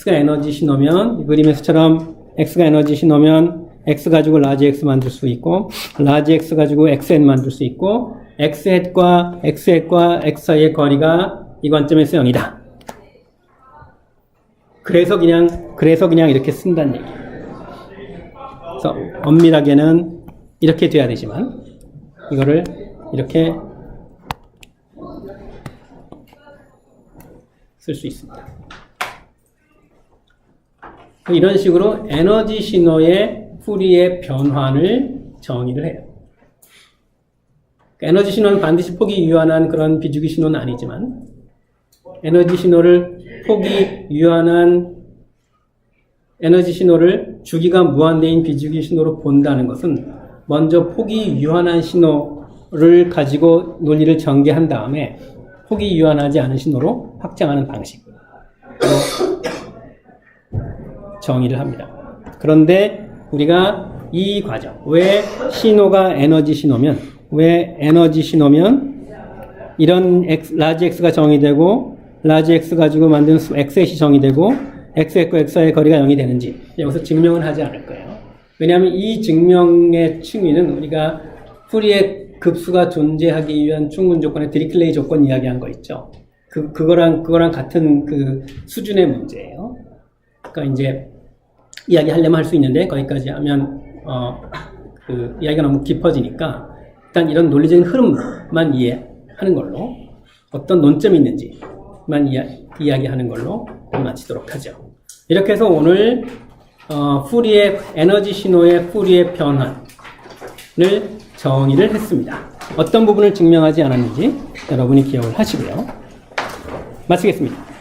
그림에서처럼 X가 에너지 신호면 X 가지고 라지 X 만들 수 있고 라지 X 가지고 XN 만들 수 있고 X햇과 X 사이의 거리가 이 관점에서 0이다. 그래서 그냥 이렇게 쓴다는 얘기예요. 그래서 엄밀하게는 이렇게 돼야 되지만 이거를 이렇게 쓸 수 있습니다. 이런 식으로 에너지 신호의 풀이의 변환을 정의를 해요. 에너지 신호는 반드시 폭이 유한한 그런 비주기 신호는 아니지만 에너지 신호를 폭이 유한한 에너지 신호를 주기가 무한대인 비주기 신호로 본다는 것은 먼저 폭이 유한한 신호를 가지고 논리를 전개한 다음에 폭이 유한하지 않은 신호로 확장하는 방식으로 정의를 합니다. 그런데 우리가 이 과정, 왜 에너지 신호면 이런 라지 X가 정의되고 라지 X 가지고 만든 X햇이 정의되고 X햇과 X의 거리가 0이 되는지 여기서 증명은 하지 않을 거예요. 왜냐하면 이 증명의 층위는 우리가 풀이의 급수가 존재하기 위한 충분 조건의 디리클레이 조건 이야기한 거 있죠. 그거랑 같은 그 수준의 문제예요. 그러니까 이제 이야기하려면 할 수 있는데 거기까지 하면 이야기가 너무 깊어지니까 일단 이런 논리적인 흐름만 이해하는 걸로 어떤 논점이 있는지만 이야기하는 걸로 마치도록 하죠. 이렇게 해서 오늘 풀이의 에너지 신호의 풀이의 변환을 정의를 했습니다. 어떤 부분을 증명하지 않았는지 여러분이 기억을 하시고요. 마치겠습니다.